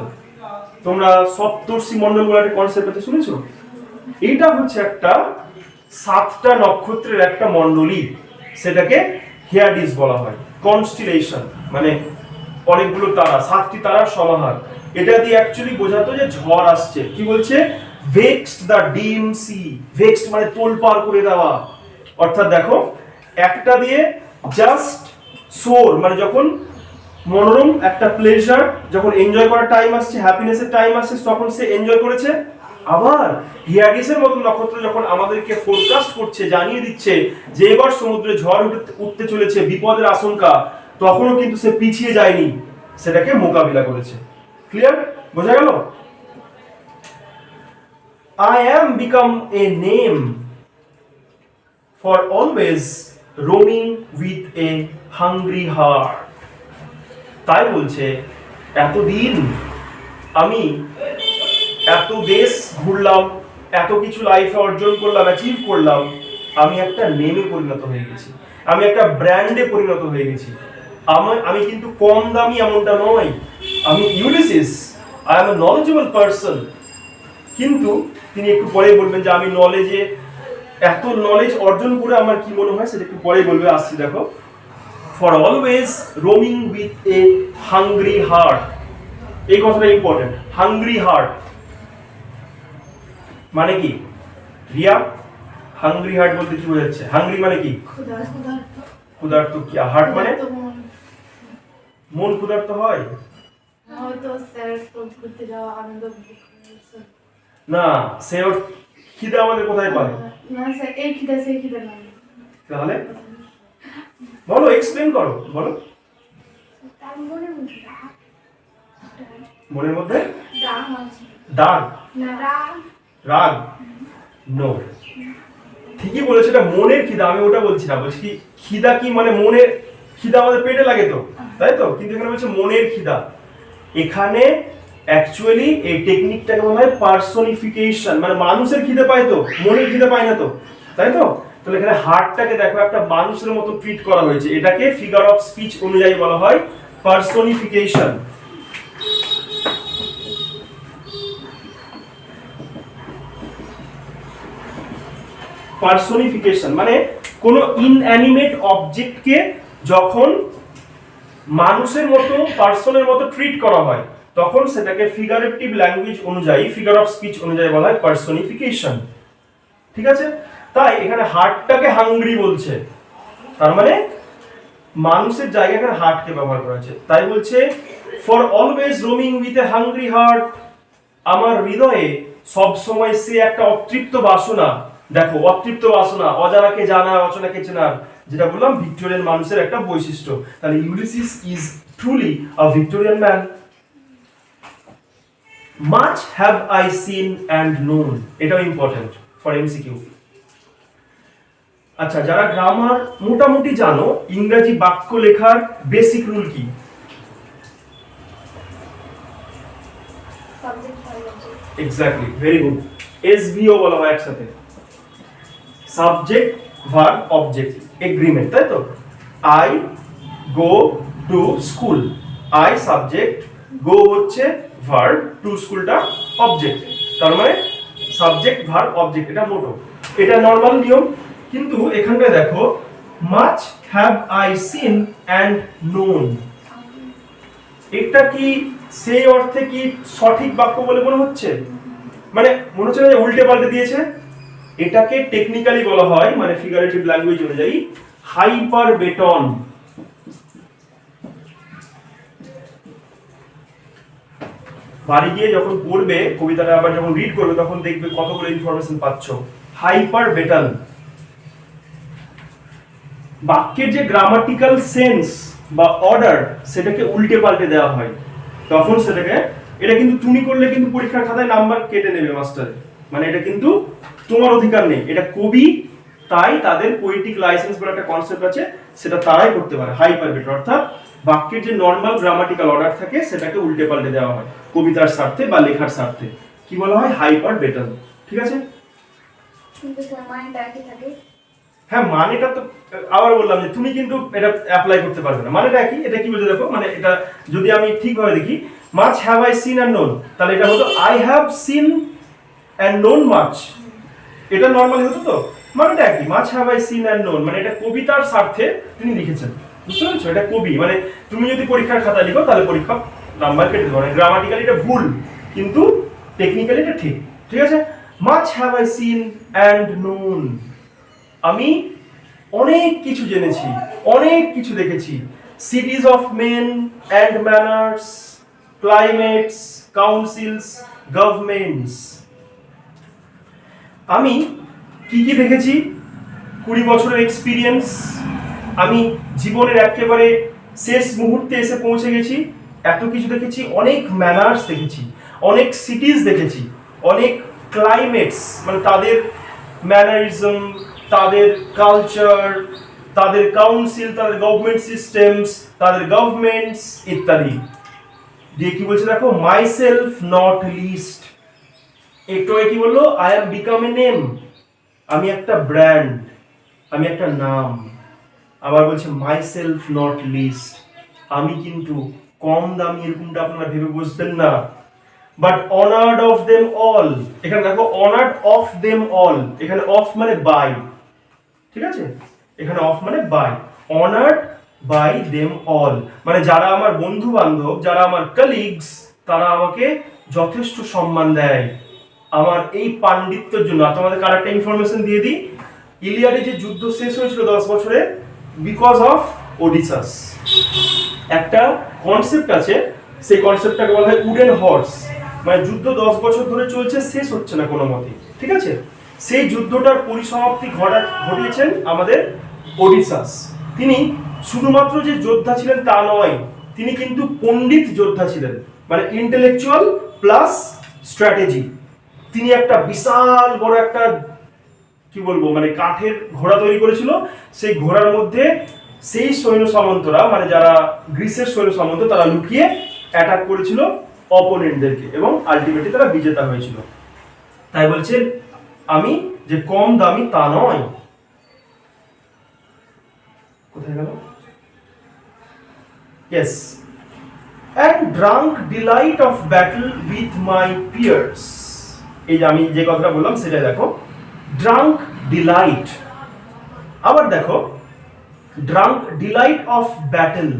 Speaker 1: তোমরা সপ্তর্ষি মণ্ডল বলে একটা কনসেপ্ট আছে, শুনেছো? এইটা হচ্ছে একটা 7টা নক্ষত্রের একটা মণ্ডলী, সেটাকে হিয়াডিস বলা হয়। কনস্টিলেশন মানে অনেকগুলো তারা, 7টি তারার সমাহার। এটা দিয়ে অ্যাকচুয়ালি বোঝাতো যে ঝড় আসছে। কি বলছে? ভেক্সড দ্য ডিম সি। ভেক্সড মানে তোলপাড় করে দেওয়া। অর্থাৎ দেখো, একটা দিয়ে জাস্ট সোর মানে যখন মনোরম একটা প্লেজার, যখন এনজয় করার টাইম আসছে, হ্যাপিনেসের টাইম আসছে, তখন সে এনজয় করেছে। আবার হিয়াগিসের মতো নক্ষত্র যখন আমাদেরকে ফোরকাস্ট করছে, জানিয়ে দিচ্ছে যে এবার সমুদ্রে ঝড় উঠতে চলেছে, বিপদের আশঙ্কা, তখনও কিন্তু সে পিছিয়ে যায়নি, সেটাকে মোকাবিলা করেছে। ক্লিয়ার? বোঝা গেল? I am become a name for always roaming with a hungry heart. তাই বলছে এতদিন আমি এত দেশ ঘুরলাম, এত কিছু লাইফে অর্জন করলাম, অ্যাচিভ করলাম, আমি একটা নেমে পরিণত হয়ে গেছি, আমি একটা ব্র্যান্ডে পরিণত হয়ে গেছি। আমি কিন্তু কম দামি এমনটা নয়, আমি Ulysses, I M A knowledgeable person. কিন্তু তিনি একটু পরে বলবেন যে আমি নলেজে, এত নলেজ অর্জন করে আমার কি মনে হয় সেটা একটু পরে বলবে। আসছি দেখো, for always roaming with a hungry heart. এই কথাটা ইম্পর্টেন্ট। হাংরি হার্ট মানে কি রিয়া? হাংরি হার্ট বলতে কি বোঝাচ্ছে? হাংরি মানে কি? ক্ষুধার্ত। কি হার্ট মানে? মন ক্ষুধার্ত হয় না, সে খিদে আমাদের কোথায় পায়? তাহলে বলো, এক্সপ্লেন করো, বলো। মনের মধ্যে দাগ, রাগ? নো, ঠিকই বলেছে, এটা মনের খিদা। আমি ওটা বলছি না, বলছি কি খিদা কি মানে মনের খিদা আমাদের পেটে লাগে তো, তাই তো? কিন্তু এখানে বলছে মনের খিদা। এখানে অ্যাকচুয়ালি এই টেকনিকটাকে বলা হয় পার্সোনিফিকেশন, মানে মানুষের খিদে পায় তো, মনের খিদে পায় না তো, তাই তো? তাহলে এখানে হার্টটাকে দেখো একটা মানুষের মতো ট্রিট করা হয়েছে। এটাকে ফিগার অফ স্পিচ অনুযায়ী বলা হয় পার্সোনিফিকেশন। পার্সোনিফিকেশন মানে কোন ইনঅ্যানিমেট অবজেক্টকে যখন মানুষের মতো, পার্সনের মতো ট্রিট করা হয়, তখন সেটাকে ফিগারেটিভ ল্যাঙ্গুয়েজ অনুযায়ী, ফিগার অফ স্পিচ অনুযায়ী বলা হয় পার্সোনিফিকেশন। ঠিক আছে? তাই এখানে হার্টটাকে হাংরি বলছে, তার মানে মানুষের জায়গায় এখানে হার্টকে ব্যবহার করা হয়েছে। তাই বলছে for always roaming with a hungry heart. আমার হৃদয়ে সব সময় সে একটা অতৃপ্ত বাসনা। দেখো, অতৃপ্ত বাসনা, অজানাকে জানা, অচেনাকে চেনা, যেটা বললাম ভিক্টোরিয়ান মানুষের একটা বৈশিষ্ট্য। তাহলে Ulysses is truly a Victorian man. Much have I seen and known, এটাও ইম্পর্টেন্ট ফর এমসিকিউ। আচ্ছা, যারা গ্রামার মোটামুটি জানো, ইংরেজি বাক্য লেখার বেসিক রুল কি? Exactly, very good. এসভিও বলা হয় একসাথে, সাবজেক্ট ভার্ব অবজেক্ট এগ্রিমেন্ট, তাই তো? I go to school, I subject, go হচ্ছে ভার্ব, টু স্কুলটা অবজেক্ট। তার মানে সাবজেক্ট ভার্ব অবজেক্ট, এটা মোটো, এটা নরমাল নিয়ম। কিন্তু এখানটায় দেখো, much have I seen and known, এটা কি সেই অর্থে কি সঠিক বাক্য বলে মনে হচ্ছে? মানে মনে হচ্ছে না যে উল্টে পাল্টে দিয়েছে? এটাকে টেকনিক্যালি বলা হয়, মানে ফিগারেটিভ ল্যাঙ্গুয়েজ অনুযায়ী, হাইপারবেটন। বাড়ি গিয়ে যখন পড়বে কবিতাটা, আবার যখন রিড করবে, তখন দেখবে কতগুলো ইনফরমেশন পাচ্ছ। হাইপারবেটন বাক্যের যে গ্রামাটিক্যাল সেন্স বা অর্ডার, সেটাকে উল্টে পাল্টে দেওয়া হয়, তখন সেটাকে, এটা কিন্তু তুমি করলে কিন্তু পরীক্ষার খাতায় নাম্বার কেটে নেবে মাস্টারে, মানে এটা কিন্তু তোমার অধিকার নেই, এটা কবি, তাই তাদের পোয়েটিক লাইসেন্স বলে একটা কনসেপ্ট আছে, সেটা তারাই করতে পারে। হাইপারবেট অর্থাৎ বাক্যের যে নর্মাল গ্রামাটিক্যাল অর্ডার থাকে সেটাকে উল্টে পাল্টে দেওয়া হয় কবিতার স্বার্থে বা লেখার স্বার্থে, কি বলা হয়? হাইপারবেটন। ঠিক আছে? হ্যাঁ, মানেটা তো আবার বললাম যে তুমি কিন্তু এটা অ্যাপ্লাই করতে পারবে না। মানেটা কি? এটা কি বলতে দেখো, মানে এটা যদি আমি ঠিকভাবে দেখি, much have I seen and known, তাহলে এটা হতো I have seen and known much, এটা নরমালি হতো তো। মানেটা কি? Much have I seen and known, মানে এটা কবিতার স্বার্থে তিনি লিখেছেন। বুঝতে পেরেছো? এটা কবি, মানে তুমি যদি পরীক্ষার খাতা লিখো তাহলে পরীক্ষা নাম্বার কেটে দেবে, মানে গ্রামাটিক্যালি এটা ভুল কিন্তু টেকনিক্যালি এটা ঠিক। ঠিক আছে, much have I seen and known, আমি অনেক কিছু জেনেছি, অনেক কিছু দেখেছি। Cities of men and manners, climates, councils, governments. আমি কি কি দেখেছি? 20 বছরের এক্সপিরিয়েন্স, আমি জীবনের একেবারে শেষ মুহূর্তে এসে পৌঁছে গেছি, এত কিছু দেখেছি, অনেক ম্যানার্স দেখেছি, অনেক সিটিজ দেখেছি, অনেক ক্লাইমেটস, মানে তাদের ম্যানারিজম, তাদের কালচার, তাদের কাউন্সিল, তাদের গভর্নমেন্ট সিস্টেমস, তাদের গভর্নমেন্টস ইত্যাদি। দিয়ে কি বলছে দেখো, মাই সেলফ নট লিস্ট, একটু আগে কি বললো, I am become a name, আমি একটা ব্র্যান্ড, আমি একটা নাম। আবার বলছে মাই সেলফ নট লিস্ট, আমি কিন্তু কম দামি এরকমটা আপনারা ভেবে বুঝবেন না। But honoured of them all, এখানে দেখো অনার্ড অফ দেম অল, এখানে অফ মানে বাই, ঠিক আছে, এখানে অফ মানে by, honoured by them all, মানে যারা আমার বন্ধু বান্ধব, যারা আমার কলিগস, তারা আমাকে যথেষ্ট সম্মান দেয় আমার এই পাণ্ডিত্যের জন্য। তোমাদের আরেকটা ইনফরমেশন দিয়ে দিই, ইলিয়াডে যে যুদ্ধ শেষ হয়েছিল 10 বছরে, বিকজ অফ ওডিসাস। একটা কনসেপ্ট আছে, সেই কনসেপ্টটাকে বলা হয় উডেন হর্স, মানে যুদ্ধ 10 বছর ধরে চলছে, শেষ হচ্ছে না কোনো মতে, ঠিক আছে, সেই যুদ্ধটার পরিসমাপ্তি ঘটিয়েছেন আমাদের ওডিসাস। তিনি শুধুমাত্র যে যোদ্ধা ছিলেন তা নয়, তিনি কিন্তু পণ্ডিত যোদ্ধা ছিলেন, মানে ইন্টেলেকচুয়াল প্লাস স্ট্র্যাটেজি। তিনি একটা বিশাল বড় একটা কি বলবো, মানে কাঠের ঘোড়া তৈরি করেছিল, সেই ঘোড়ার মধ্যে সেই সৈন্য সামন্তরা, মানে যারা গ্রিসের সৈন্য সামন্ত, তারা লুকিয়ে অ্যাটাক করেছিল অপোনেন্টদেরকে এবং আলটিমেটলি তারা বিজেতা হয়েছিল। তাই বলছে আমি যে কম দামি তা নয়। কোথায় গেল? Yes, and drunk delight of battle with my peers, এই যে আমি যে কথাটা বললাম সেটা দেখো, drunk delight। আবার দেখো drunk delight of battle,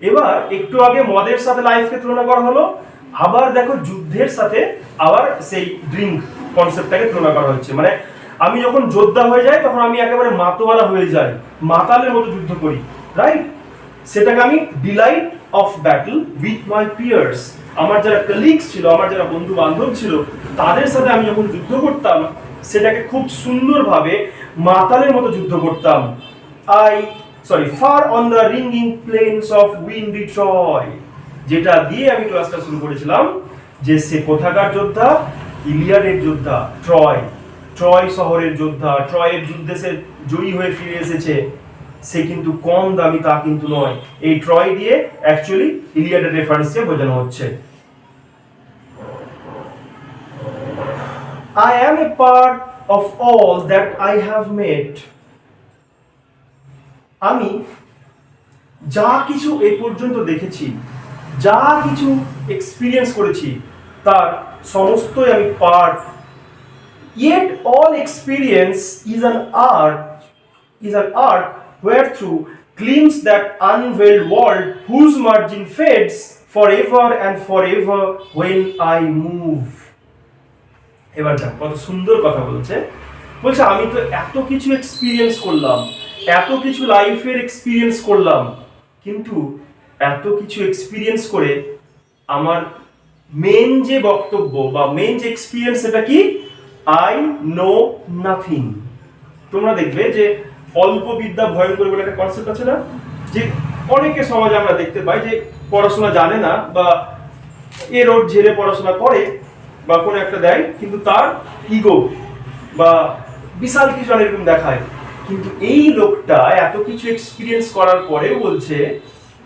Speaker 1: এবার একটু আগে মদের সাথে লাইফকে তুলনা করা হলো, আবার দেখো যুদ্ধের সাথে আবার সেই ড্রিঙ্ক কনসেপ্টটাকে তুলনা করা হচ্ছে। মানে আমি যখন যোদ্ধা হয়ে যাই তখন আমি একেবারে মাতোয়ালা হয়ে যাই, মাতালের মতো যুদ্ধ করি, রাইট, সেটাকে আমি delight of battle with my peers, আমার যারা কলিগস ছিল, আমার যারা বন্ধু বান্ধব ছিল, তাদের সাথে আমি যখন যুদ্ধ করতাম সেটাকে খুব সুন্দরভাবে মাতালের মতো যুদ্ধ করতাম। Far on the ringing plains of windy Troy, যেটা দিয়ে আমি ক্লাসটা শুরু করেছিলাম, যে সে কোথাকার যোদ্ধা, ইলিয়াডের যোদ্ধা, ট্রয়, ট্রয় শহরের যোদ্ধা, ট্রয়ের যুদ্ধে সে জয়ী হয়ে ফিরে এসেছে, সে কিন্তু কম দামি তা কিন্তু নয়। এই ট্রয় দিয়ে অ্যাকচুয়ালি ইলিয়াডের রেফারেন্সকে বোঝানো হচ্ছে। I am a part of all that I have met, আমি যা কিছু এই পর্যন্ত দেখেছি, যা কিছু এক্সপিরিয়েন্স করেছি, তার সমস্তই আমি part. Yet all experience is an art wherethrough gleams that unveiled world whose margin fades forever and forever when I move. এবার দেখ কত সুন্দর কথা বলছে, বলছে আমি তো এত কিছু এক্সপিরিয়েন্স করলাম, এত কিছু লাইফের এক্সপিরিয়েন্স করলাম, কিন্তু এত কিছু এক্সপিরিয়েন্স করে আমার মেন যে বক্তব্য বা মেন যে এক্সপিরিয়েন্স, সেটা কি, আই নো নাথিং। তোমরা দেখবে যে অল্প বিদ্যা ভয়ঙ্কর বলে একটা কনসেপ্ট আছে না, যে অনেকে সমাজে আমরা দেখতে পাই যে পড়াশোনা জানে না বা এর ওর ঝেড়ে পড়াশোনা করে বা কোনো একটা দেয়, কিন্তু তার ইগো বা বিশাল কিছু এরকম দেখায়। কিন্তু এই লোকটা এত কিছু এক্সপিরিয়েন্স করার পরেও বলছে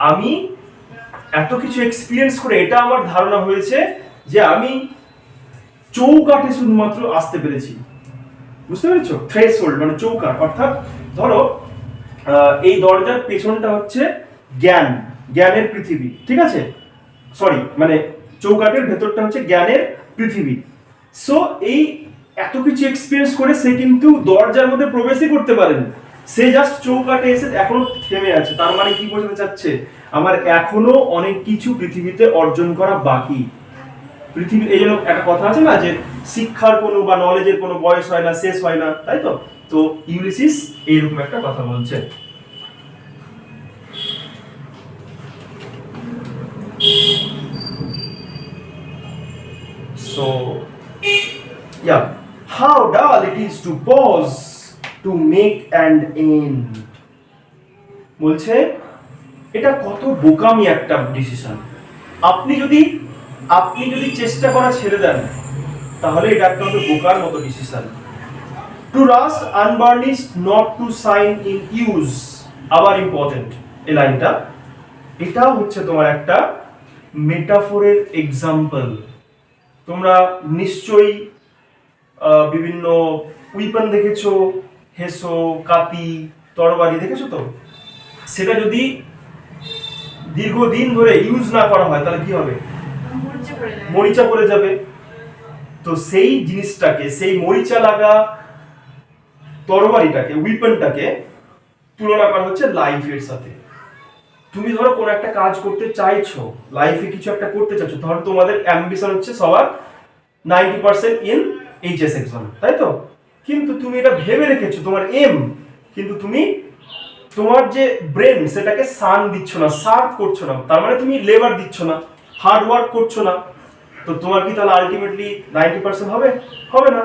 Speaker 1: আমি এত কিছু এক্সপিরিয়েন্স করে এটা আমার ধারণা হয়েছে যে আমি চৌকাঠে শুধুমাত্র আসতে পেরেছি। বুঝতে পেরেছো? থ্রেশহোল্ড মানে চৌকাঠ, অর্থাৎ ধরো এই দরজার পেছনটা হচ্ছে জ্ঞান, জ্ঞানের পৃথিবী, ঠিক আছে, সরি মানে চৌকাঠের ভেতরটা হচ্ছে জ্ঞানের পৃথিবী। সো এই এত কিছু এক্সপিরিয়েন্স করে সে কিন্তু দরজার মধ্যে প্রবেশই করতে পারেনি, সে জাস্ট চৌকাটে এসে এখনো থেমে আছে, তার মানে কি বোঝাতে চাচ্ছে, আমার এখনো অনেক কিছু পৃথিবীতে অর্জন করা বাকি। পৃথিবী, এই জন্য একটা কথা আছে না যে শিক্ষার কোনো বা নলেজের কোনো বয়স হয় না, শেষ হয় না, তাই তো। তো ইউলিসিস এইরকম একটা কথা বলছে। So, yeah, how dull it is to pause to make an end. বলছে এটা কত বোকামি একটা ডিসিশন। আপনি যদি চেষ্টা করা ছেড়ে দেন তাহলে এটা একটা বোকার মতো decision. To rust unburnished, not to shine in use. আবার ইম্পর্টেন্ট এই লাইনটা, এটা হচ্ছে তোমার একটা মেটাফোরের এক্সাম্পল। তোমরা নিশ্চয়ই বিভিন্ন উইপন দেখেছো, হেসো, কাতি, তরবারি দেখেছো তো। সেটা যদি দীর্ঘদিন ধরে ইউজ না করা হয় তাহলে কি হবে, মরিচা পড়ে যাবে। তো সেই জিনিসটাকে, সেই মরিচা লাগা তরবারিটাকে, উইপনটাকে তুলনা করা হচ্ছে লাইফের সাথে। তুমি ধরো কোন একটা কাজ করতে চাইছো, লাইফে কিছু একটা করতে চাইছো, ধরো তোমাদের অ্যাম্বিশন হচ্ছে সবার 90% ইন এইচএস এক্সাম, তাই তো। কিন্তু তুমি এটা ভেবে রেখেছো তোমার এম, কিন্তু তুমি তোমার যে ব্রেন সেটাকে সান দিচ্ছ না, সার্ভ করছো না, তার মানে তুমি লেবার দিচ্ছ না, হার্ড ওয়ার্ক করছো না। তো তোমার কি তাহলে আলটিমেটলি 90% হবে? হবে না।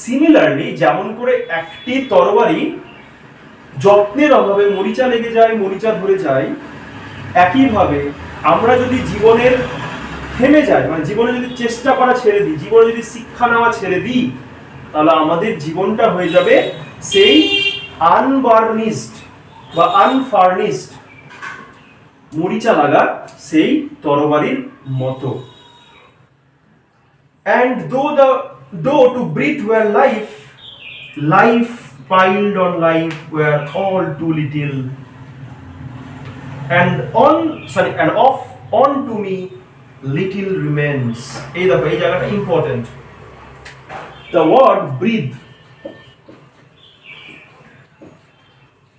Speaker 1: সিমিলারলি যেমন করে একটি তরবারি যত্নের অভাবে মরিচা লেগে যায়, মরিচা ধরে যায়, একইভাবে আমরা যদি জীবনের থেমে যাই, মানে জীবনে যদি চেষ্টা করা ছেড়ে দিই, জীবনে যদি শিক্ষা নেওয়া ছেড়ে দিই, তাহলে আমাদের জীবনটা হয়ে যাবে সেই আনবার্নিশড বা আনফার্নিশড মরিচা লাগা সেই তরবারির মতো। And though to breathe were life piled on life were all too little, and on to me little remains. এই দেখো এই জায়গাটা ইম্পর্টেন্ট। The word breathe,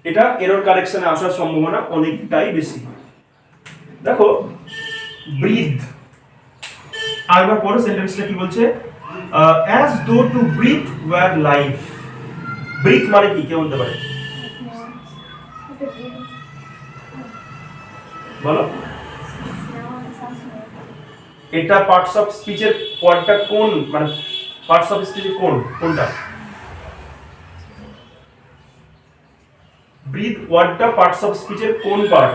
Speaker 1: এটা এরর কারেকশনে আসার সম্ভাবনা অনেকটাই বেশি। দেখো ব্রিথ, আরেকবার পড়ো সেন্টেন্সটা কি বলছে, as though to breathe were life। Breathe মানে কি, কে বলতে পারে, বলো। এটা পার্টস অফ স্পিচের কোনটা, কোন মানে পার্টস অফ স্পিচের কোনটা, ব্রিথ ওয়ার্ডটা পার্টস অফ স্পিচের কোন part,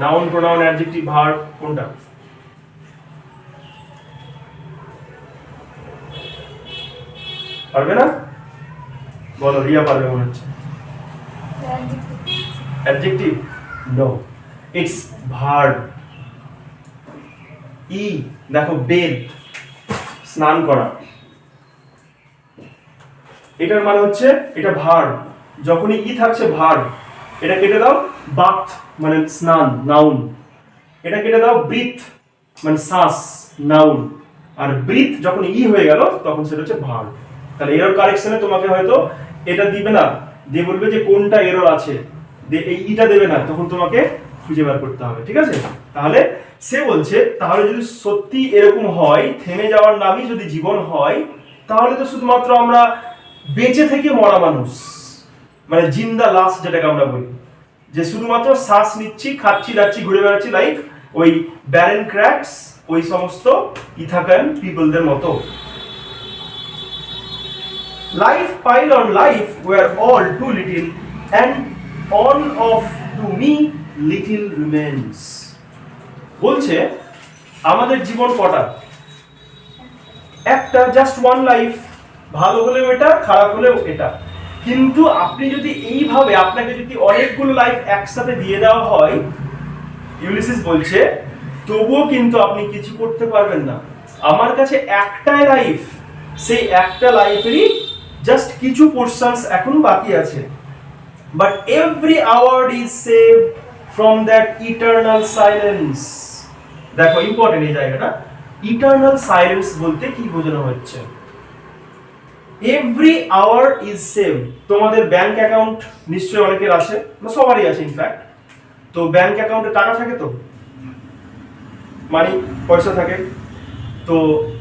Speaker 1: noun, pronoun, adjective, verb, কোনটা? পারবে না? বলো, রিয়া পারবে মনে হচ্ছে। অ্যাডজেক্টিভ? No, it's verb. ই দেখো, বেদ, স্নান করা, এটার মানে হচ্ছে এটা ভার্ব। যখনই ই থাকছে ভার্ব, এটা কেটে দাও, বাথ মানে স্নান, নাউন। এটা কেটে দাও, ব্রিথ মানে শ্বাস, নাউন। আর ব্রিথ যখন ই হয়ে গেল তখন সেটা হচ্ছে ভার্ব। তাহলে এরর কারেকশনে তোমাকে হয়তো এটা দিবে না, দিয়ে বলবে যে কোনটা এরর আছে, এই ইটা দেবে না, তখন তোমাকে খুঁজে বার করতে হবে, ঠিক আছে। তাহলে সে বলছে, তাহলে যদি সত্যি এরকম হয়, থেমে যাওয়ার নামই যদি জীবন হয়, তাহলে তো শুধুমাত্র আমরা বেঁচে থেকে মরা মানুষ, মানে জিন্দা লাশ যেটাকে আমরা বলি, যে শুধুমাত্র শ্বাস নিচ্ছি, খাচ্ছি, দাচ্ছি, ঘুরে বেড়াচ্ছি, লাইক ওই ব্যারেন ক্র্যাকস, ওই সমস্ত ইথাকান পিপলদের মতো। Life piled on life were all too little, and on of to me little remains. বলছে আমাদের জীবন কটা, একটা, জাস্ট ওয়ান লাইফ। ভালো হলেও এটা, খারাপ হলেও এটা। কিন্তু আপনি যদি এইভাবে, আপনাকে যদি অনেকগুলো লাইফ একসাথে দিয়ে দেওয়া হয়, ইউলিসিস বলছে, তবুও কিন্তু আপনি কিছু করতে পারবেন না। আমার কাছে একটাই লাইফ, সেই একটা লাইফেরই জাস্ট কিছু পোরশনস এখন বাকি আছে। But every hour is saved from that eternal silence. দেখো ইম্পর্টেন্ট এই জায়গাটা, ইটারনাল সাইলেন্স বলতে কি বোঝানো হচ্ছে। Every hour is save. তোমাদের ব্যাংক অ্যাকাউন্ট নিশ্চয়ই অনেকের আছে, সবারই আছে ইনফ্যাক্ট। তো ব্যাংক অ্যাকাউন্টে টাকা থাকে, তো মানে পয়সা থাকে, তো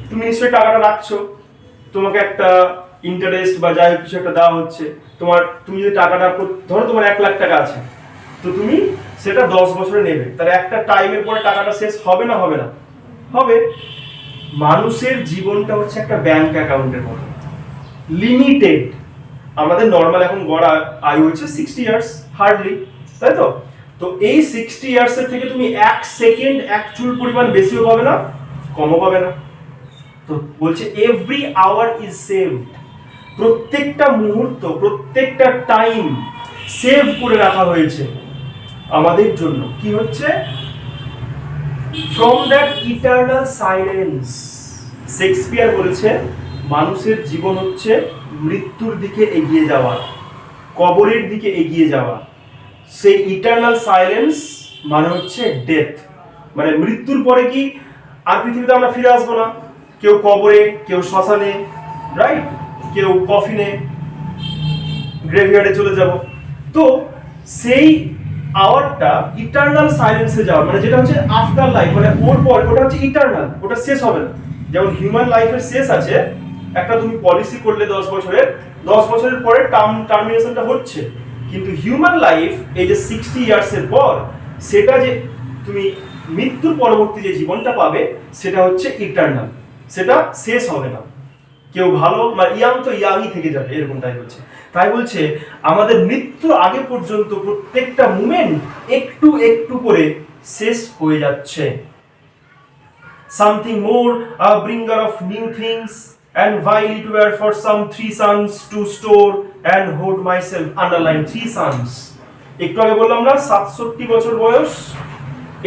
Speaker 1: তুমি নিশ্চয়ই টাকাটা রাখছো, তোমাকে একটা ইন্টারেস্ট বা যাই হোক কিছু একটা দেওয়া হচ্ছে। তুমি যদি টাকাটা ধরো তোমার 1 লাখ টাকা আছে, তো তুমি সেটা 10 বছরে নেবে, তাহলে একটা টাইমের পরে টাকাটা শেষ হবে না হবে না? হবে। মানুষের জীবনটা হচ্ছে একটা ব্যাংক অ্যাকাউন্টের মতো, লিমিটেড। আমাদের নর্মাল এখন গড় আয়ু হচ্ছে 60 ইয়ার্স হার্ডলি, তাই তো? তো এই 60 ইয়ার্স এর থেকে তুমি 1 সেকেন্ড 1 চুল পরিমাণ বেশিও পাবে না, কমও পাবে না। তো বলছে এভরি আওয়ার ইজ সেভড। প্রত্যেকটা মুহূর্ত, প্রত্যেকটা টাইম সেভ করে রাখা হয়েছে আমাদের জন্য। কি হচ্ছে? From that eternal silence. Shakespeare বলেছে মানুষের জীবন হচ্ছে মৃত্যুর দিকে এগিয়ে যাওয়া, কবরের দিকে এগিয়ে যাওয়া। সেই ইটারনাল সাইলেন্স মানে হচ্ছে ডেথ, মানে মৃত্যুর পরে কি আর পৃথিবীতে আমরা ফিরে আসবো না। কেউ কবরে, কেউ শ্মশানে, রাইট, কেউ কফিনে, গ্রেভিয়ার্ডে চলে যাব। তো সেই আওয়ারটা ইটারনাল সাইলেন্সে যাওয়া, মানে যেটা হচ্ছে আফটার লাইফ, মানে ওর পর ওটা হচ্ছে ইটারনাল, ওটা শেষ হবে না। যেমন হিউম্যান লাইফের শেষ আছে, একটা তুমি পলিসি করলে 10 বছরের, 10 বছরের পরে টার্মিনেশনটা হচ্ছে, কিন্তু হিউম্যান লাইফ এই যে 60 ইয়ার্সের পর, সেটা যে তুমি মৃত্যুর পরবর্তী যে জীবনটা পাবে সেটা হচ্ছে ইটারনাল, সেটা শেষ হবে না। কেউ ভালো মানে ইয়াং তো ইয়াংই থেকে যাবে, এরকমটাই হচ্ছে। তাই বলছে আমাদের মৃত্যুর আগে পর্যন্ত প্রত্যেকটা মুমেন্ট একটু একটু করে শেষ হয়ে যাচ্ছে। Something more a bringer of new things and while it were for some 3 sons to store and hold myself, underline 3 sons। একটু আগে বললাম না 67 বছর বয়স,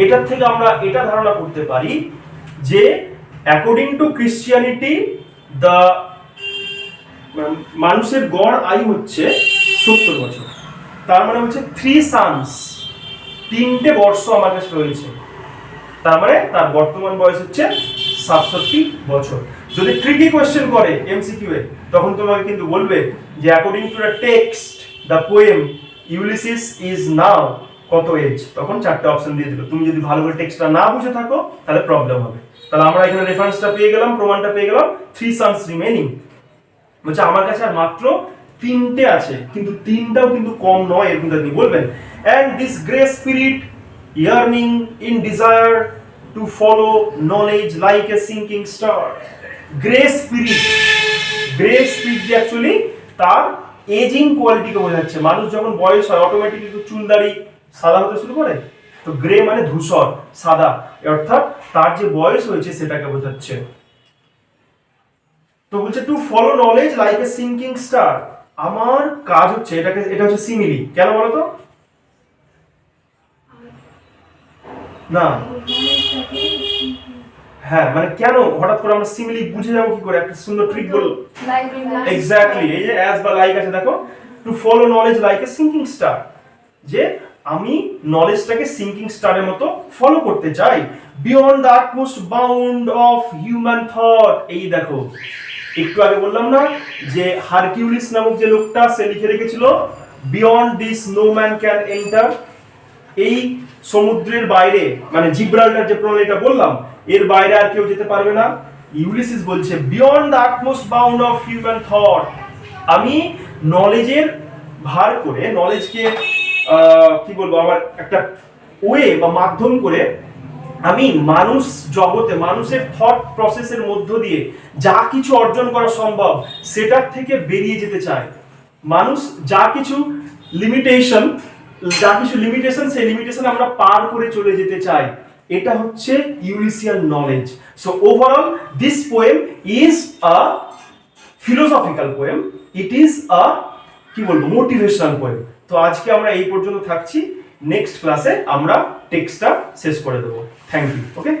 Speaker 1: এটার থেকে আমরা এটা ধারণা করতে পারি যে অ্যাকর্ডিং টু ক্রিশ্চিয়ানিটি দ্য মানুষের গড় আয়ু হচ্ছে 70 বছর। তার মানে হচ্ছে 3 সানস, 3টে বর্ষ আমার কাছে রয়েছে। তার মানে তার বর্তমান বয়স হচ্ছে 67 বছর। যদি ট্রিকি কোশ্চেন করে এমসিকিউ এ, তখন তোমাকে কিন্তু বলবে যে according to the text the poem Ulysses is now কত এজ, তখন 4টে অপশন দিয়ে দিল। তুমি যদি ভালো করে টেক্সটটা না বুঝে থাকো তাহলে প্রবলেম হবে। তাহলে আমরা এখানে রেফারেন্সটা পেয়ে গেলাম, প্রমাণটা পেয়ে গেলাম, 3 সানস রিমেইনিং। বলছে আমার কাছে আর মাত্র 3টে আছে, কিন্তু 3টাও কিন্তু কম নয়, এরকম আপনি বলবেন। and this grey spirit yearning in desire to follow knowledge like a sinking star। Grey spirit, grey spirit যে অ্যাকচুয়ালি তার এজিং কোয়ালিটিকে বোঝাচ্ছে। মানুষ যখন বয়স হয় অটোমেটিকলি তো চুল দাড়ি সাদা হতে শুরু করে, তো গ্রে মানে ধূসর, সাদা, অর্থাৎ তার যে বয়স হয়েছে সেটাকে বোঝাচ্ছে। তো বলছে to follow knowledge like a sinking star. আমার কাজ হচ্ছে এটা হচ্ছে সিমিলি। কেন বলো তো? না, হ্যাঁ মানে কেন হঠাৎ করে আমরা সিমিলি বুঝে যাবো কি করে? একটা সুন্দর ট্রিক বলো। এক্স্যাক্টলি, এই যে অ্যাজ বা লাইক আছে দেখো, to follow knowledge like a sinking star, যে আমি নলেজটাকে সিঙ্কিং স্টারের মতো ফলো করতে চাই। Beyond the utmost bound of human thought. এই দেখো একটু আগে বললাম না যে হারকিউলিস নামক যে লোকটা, সে লিখে রেখেছিল beyond this no man can enter. এই সমুদ্রের বাইরে, মানে জিব্রাল্টার যে প্রণালীটা বললাম, এর বাইরে আর কেউ যেতে পারবে না। ইউলিসিস বলছে beyond the utmost bound of human thought, আমি নলেজের ভার করে, নলেজকে কি বলবো, আমার একটা ওয়ে বা মাধ্যম করে আমি মানুষ জগতে, মানুষের থট প্রসেসের মধ্য দিয়ে যা কিছু অর্জন করা সম্ভব সেটার থেকে বেরিয়ে যেতে চায়। মানুষ যা কিছু লিমিটেশন সেই লিমিটেশন আমরা পার করে চলে যেতে চাই। এটা হচ্ছে Ulyssean knowledge. So overall this poem is a philosophical poem, it is a কি বলবো, মোটিভেশনাল পোয়েম। তো আজকে আমরা এই পর্যন্ত থাকছি, নেক্সট ক্লাসে আমরা টেক্সটটা শেষ করে দেবো। Thank you. ওকে।